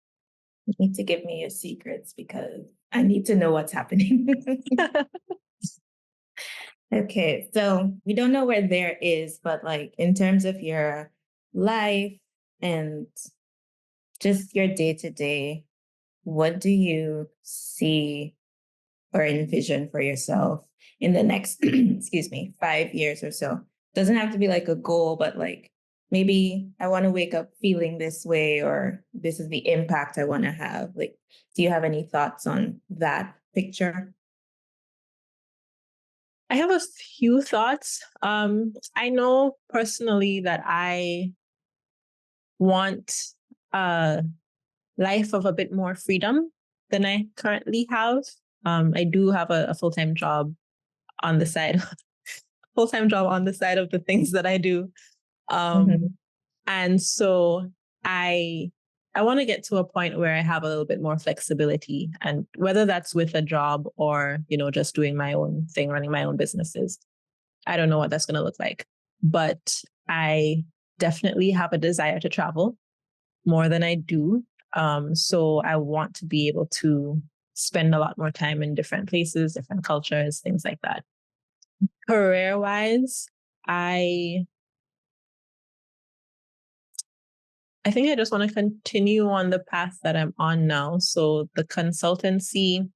You need to give me your secrets because I need to know what's happening. Okay, so we don't know where there is, but like in terms of your life and just your day to day, what do you see or envision for yourself in the next, excuse me, 5 years or so? Doesn't have to be like a goal, but like maybe I want to wake up feeling this way, or this is the impact I want to have. Like, do you have any thoughts on that picture? I have a few thoughts. I know personally that I want a life of a bit more freedom than I currently have. I do have a full-time job on the side, full-time job on the side of the things that I do. And so I want to get to a point where I have a little bit more flexibility, and whether that's with a job or, just doing my own thing, running my own businesses. I don't know what that's going to look like, but I definitely have a desire to travel more than I do. So I want to be able to spend a lot more time in different places, different cultures, things like that. Career-wise, I think I just want to continue on the path that I'm on now. So the consultancy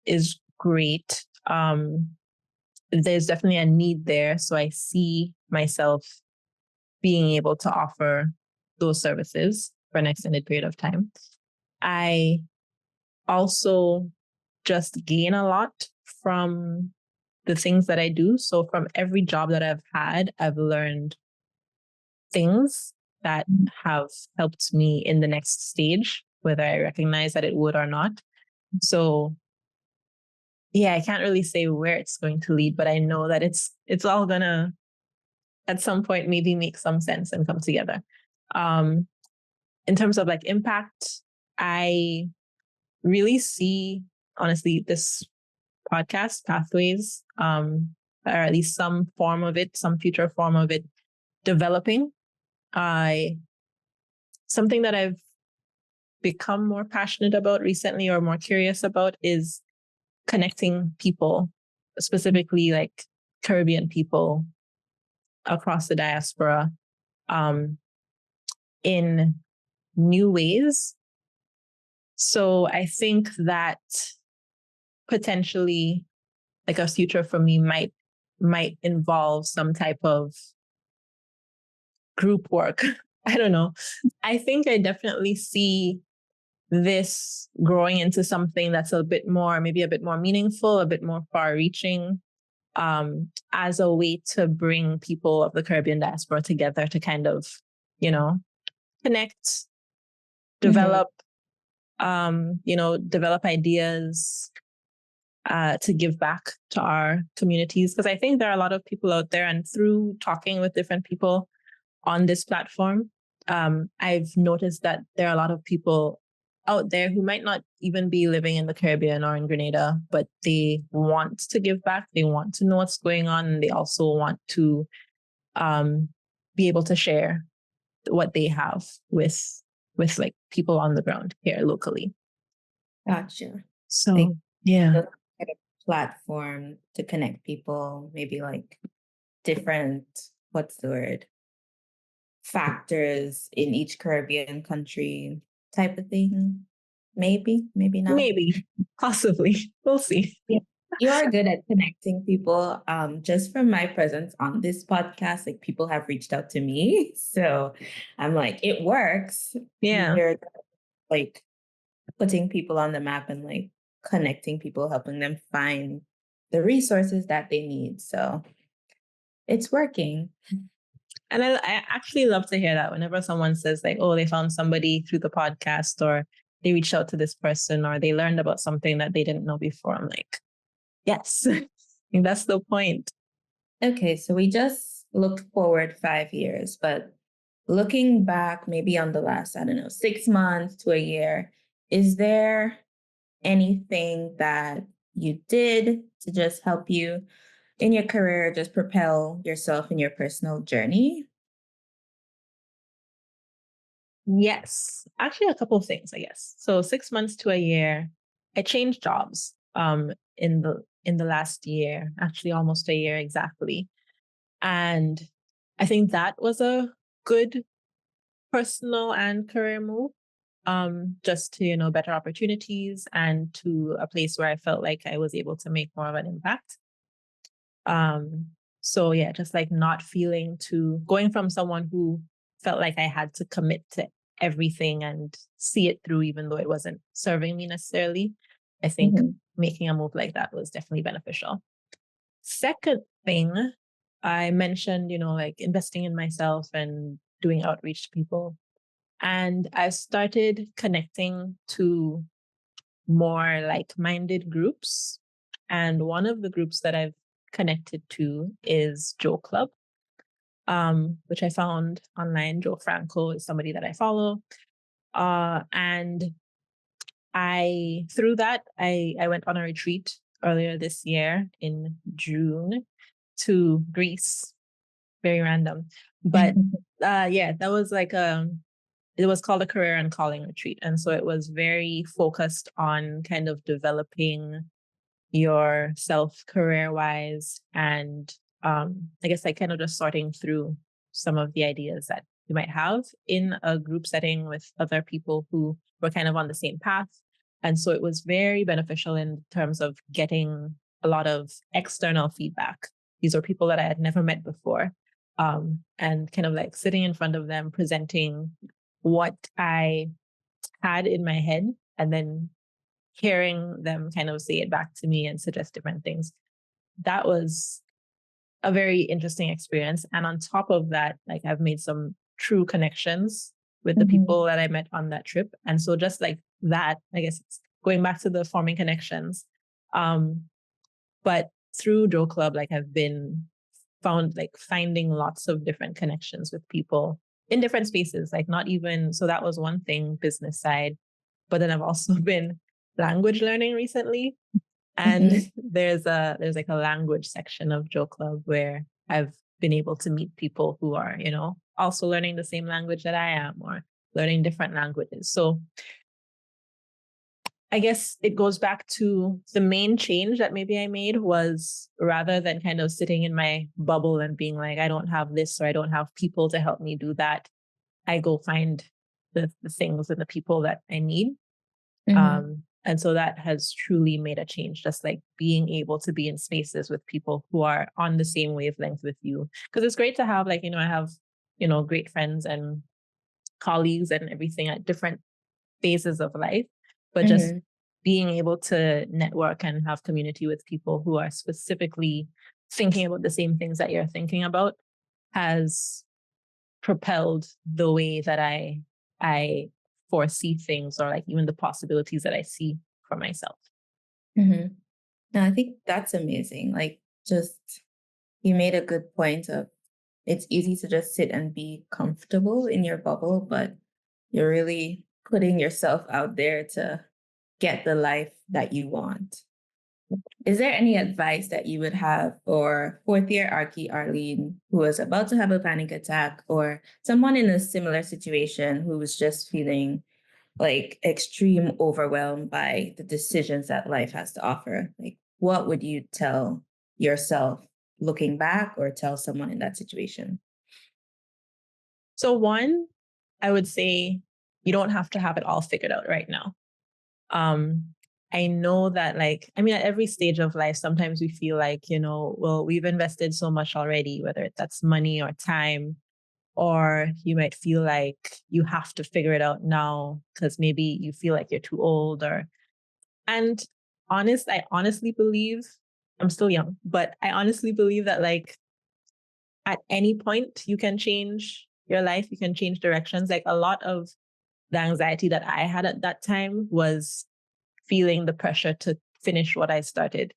is great. There's definitely a need there. So I see myself being able to offer those services for an extended period of time. I also just gain a lot from the things that I do. So from every job that I've had, I've learned things that have helped me in the next stage, whether I recognize that it would or not. So yeah, I can't really say where it's going to lead, but I know that it's all gonna at some point maybe make some sense and come together. In terms of like impact, I really see honestly this podcast, Pathways, or at least some form of it, some future form of it developing. Something that I've become more passionate about recently or more curious about is connecting people, specifically like Caribbean people across the diaspora, in new ways. So I think that potentially like a future for me might involve some type of group work. I don't know. I think I definitely see this growing into something that's maybe a bit more meaningful, a bit more far reaching, as a way to bring people of the Caribbean diaspora together to kind of, connect, develop, develop ideas, to give back to our communities. Because I think there are a lot of people out there, and through talking with different people on this platform, I've noticed that there are a lot of people out there who might not even be living in the Caribbean or in Grenada, but they want to give back. They want to know what's going on. And they also want to be able to share what they have with like people on the ground here locally. Gotcha. So, like, yeah. Kind of platform to connect people, maybe like different, what's the word? Factors in each Caribbean country type of thing. Maybe not. Maybe, possibly. We'll see. Yeah. You are good at connecting people. Just from my presence on this podcast, like people have reached out to me. So I'm like, it works. Yeah. You're like putting people on the map and like connecting people, helping them find the resources that they need. So it's working. And I actually love to hear that whenever someone says like, oh, they found somebody through the podcast, or they reached out to this person, or they learned about something that they didn't know before. I'm like, yes, I think that's the point. Okay, so we just looked forward 5 years, but looking back maybe on the last, 6 months to a year, is there anything that you did to just help you in your career, just propel yourself in your personal journey? Yes, actually a couple of things, I guess. So 6 months to a year, I changed jobs in the last year, actually almost a year exactly. And I think that was a good personal and career move, just to, better opportunities and to a place where I felt like I was able to make more of an impact. So yeah, just like not going from someone who felt like I had to commit to everything and see it through, even though it wasn't serving me necessarily. I think making a move like that was definitely beneficial. Second thing, I mentioned, like investing in myself and doing outreach to people. And I started connecting to more like-minded groups. And one of the groups that I've connected to is Joe Club, which I found online. Joe Franco is somebody that I follow. And through that, I went on a retreat earlier this year in June to Greece. Very random. But yeah, that was like it was called a career and calling retreat. And so it was very focused on kind of developing yourself career wise. And I guess like kind of just sorting through some of the ideas that you might have in a group setting with other people who were kind of on the same path. And so it was very beneficial in terms of getting a lot of external feedback. These are people that I had never met before. And kind of like sitting in front of them, presenting what I had in my head, and then hearing them kind of say it back to me and suggest different things that was a very interesting experience. And on top of that, like I've made some true connections with the people that I met on that trip. And so just like that, I guess it's going back to the forming connections. But through Joe Club, like I've been found like finding lots of different connections with people in different spaces, like not even, so that was one thing, business side, but then I've also been language learning recently. And there's like a language section of Joe Club where I've been able to meet people who are, you know, also learning the same language that I am or learning different languages. So I guess it goes back to the main change that maybe I made was rather than kind of sitting in my bubble and being like, I don't have this or I don't have people to help me do that. I go find the things and the people that I need. And so that has truly made a change, just like being able to be in spaces with people who are on the same wavelength with you. Because it's great to have like, you know, I have, you know, great friends and colleagues and everything at different phases of life, but just being able to network and have community with people who are specifically thinking about the same things that you're thinking about has propelled the way that I foresee things, or like even the possibilities that I see for myself. No, I think that's amazing. Like, just you made a good point of it's easy to just sit and be comfortable in your bubble, but you're really putting yourself out there to get the life that you want. Is there any advice that you would have for fourth year Archie Arlene who was about to have a panic attack, or someone in a similar situation who was just feeling like extreme overwhelmed by the decisions that life has to offer? Like, what would you tell yourself looking back, or tell someone in that situation? So one, I would say you don't have to have it all figured out right now. I know that like, I mean, at every stage of life, sometimes we feel like, you know, well, we've invested so much already, whether that's money or time, or you might feel like you have to figure it out now because maybe you feel like you're too old and I honestly believe, I'm still young, but I honestly believe that like at any point you can change your life, you can change directions. Like a lot of the anxiety that I had at that time was feeling the pressure to finish what I started,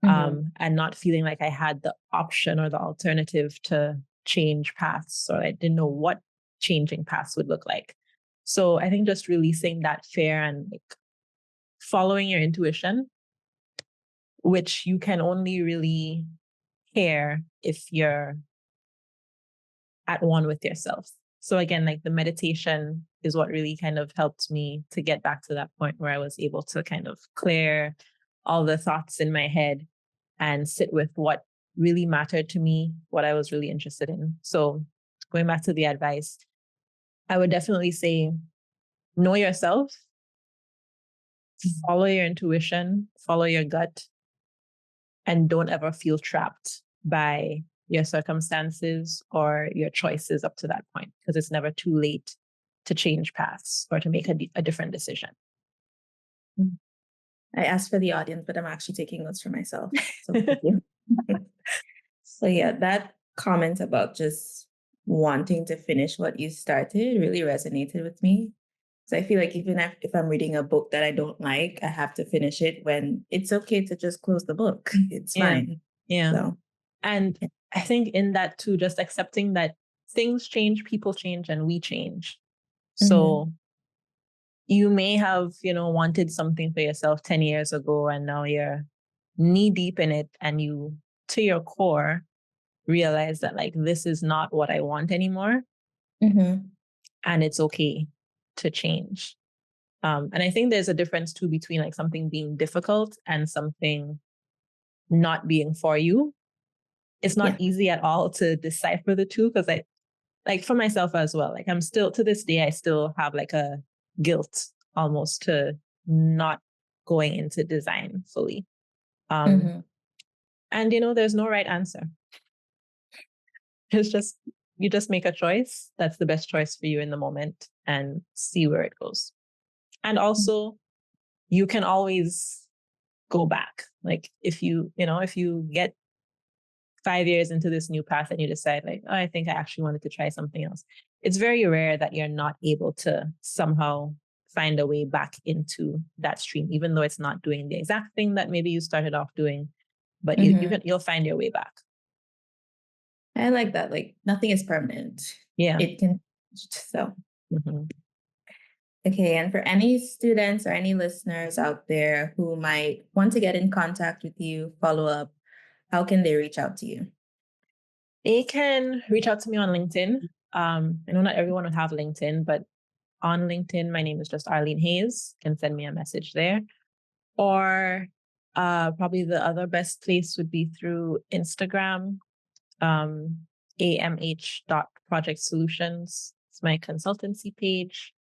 and not feeling like I had the option or the alternative to change paths, or I didn't know what changing paths would look like. So I think just releasing that fear and like following your intuition, which you can only really hear if you're at one with yourself. So again, like the meditation is what really kind of helped me to get back to that point where I was able to kind of clear all the thoughts in my head and sit with what really mattered to me, what I was really interested in. So going back to the advice, I would definitely say, know yourself, follow your intuition, follow your gut, and don't ever feel trapped by your circumstances or your choices up to that point, because it's never too late to change paths or to make a different decision. I asked for the audience, but I'm actually taking notes for myself. So thank you. So yeah, that comment about just wanting to finish what you started really resonated with me. So I feel like even if I'm reading a book that I don't like, I have to finish it, when it's okay to just close the book. It's fine. Yeah. So, and I think in that too, just accepting that things change, people change, and we change. So you may have, you know, wanted something for yourself 10 years ago, and now you're knee deep in it, and you, to your core, realize that like, this is not what I want anymore. And it's okay to change. And I think there's a difference too between like something being difficult and something not being for you. It's not easy at all to decipher the two, because I, like for myself as well, like I'm still, to this day, I still have like a guilt almost to not going into design fully. And you know, there's no right answer. It's just, you just make a choice that's the best choice for you in the moment and see where it goes. And also, you can always go back. Like if you get 5 years into this new path and you decide like, oh, I think I actually wanted to try something else. It's very rare that you're not able to somehow find a way back into that stream, even though it's not doing the exact thing that maybe you started off doing, but you'll find your way back. I like that. Like nothing is permanent. Yeah. It can, so. Okay, and for any students or any listeners out there who might want to get in contact with you, follow up, how can they reach out to you? They can reach out to me on LinkedIn. I know not everyone would have LinkedIn, but on LinkedIn, my name is just Arlene Hayes. You can send me a message there. Or probably the other best place would be through Instagram, amh.projectsolutions. It's my consultancy page.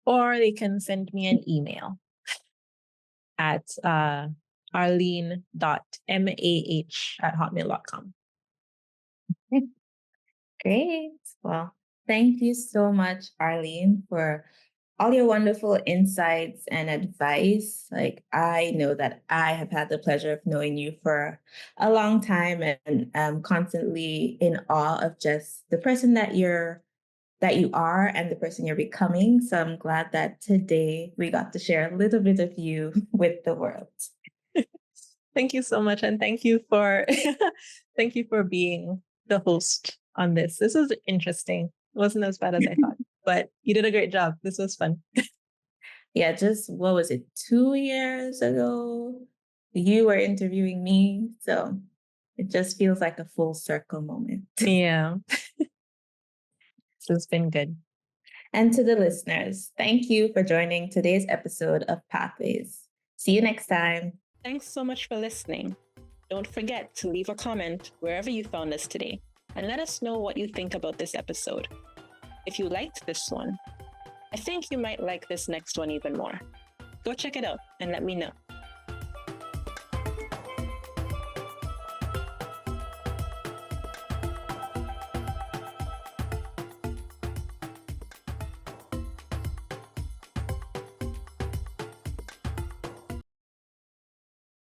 Or they can send me an email at arlene.mah@hotmail.com. Great. Well, thank you so much, Arlene, for all your wonderful insights and advice. Like, I know that I have had the pleasure of knowing you for a long time, and I'm constantly in awe of just the person that you are and the person you're becoming. So I'm glad that today we got to share a little bit of you with the world. Thank you so much. And thank you for being the host on this. This was interesting. It wasn't as bad as I thought, but you did a great job. This was fun. Yeah, just what was it, 2 years ago? You were interviewing me. So it just feels like a full circle moment. Yeah. So it's been good. And to the listeners, thank you for joining today's episode of Pathways. See you next time. Thanks so much for listening. Don't forget to leave a comment wherever you found us today and let us know what you think about this episode. If you liked this one, I think you might like this next one even more. Go check it out and let me know.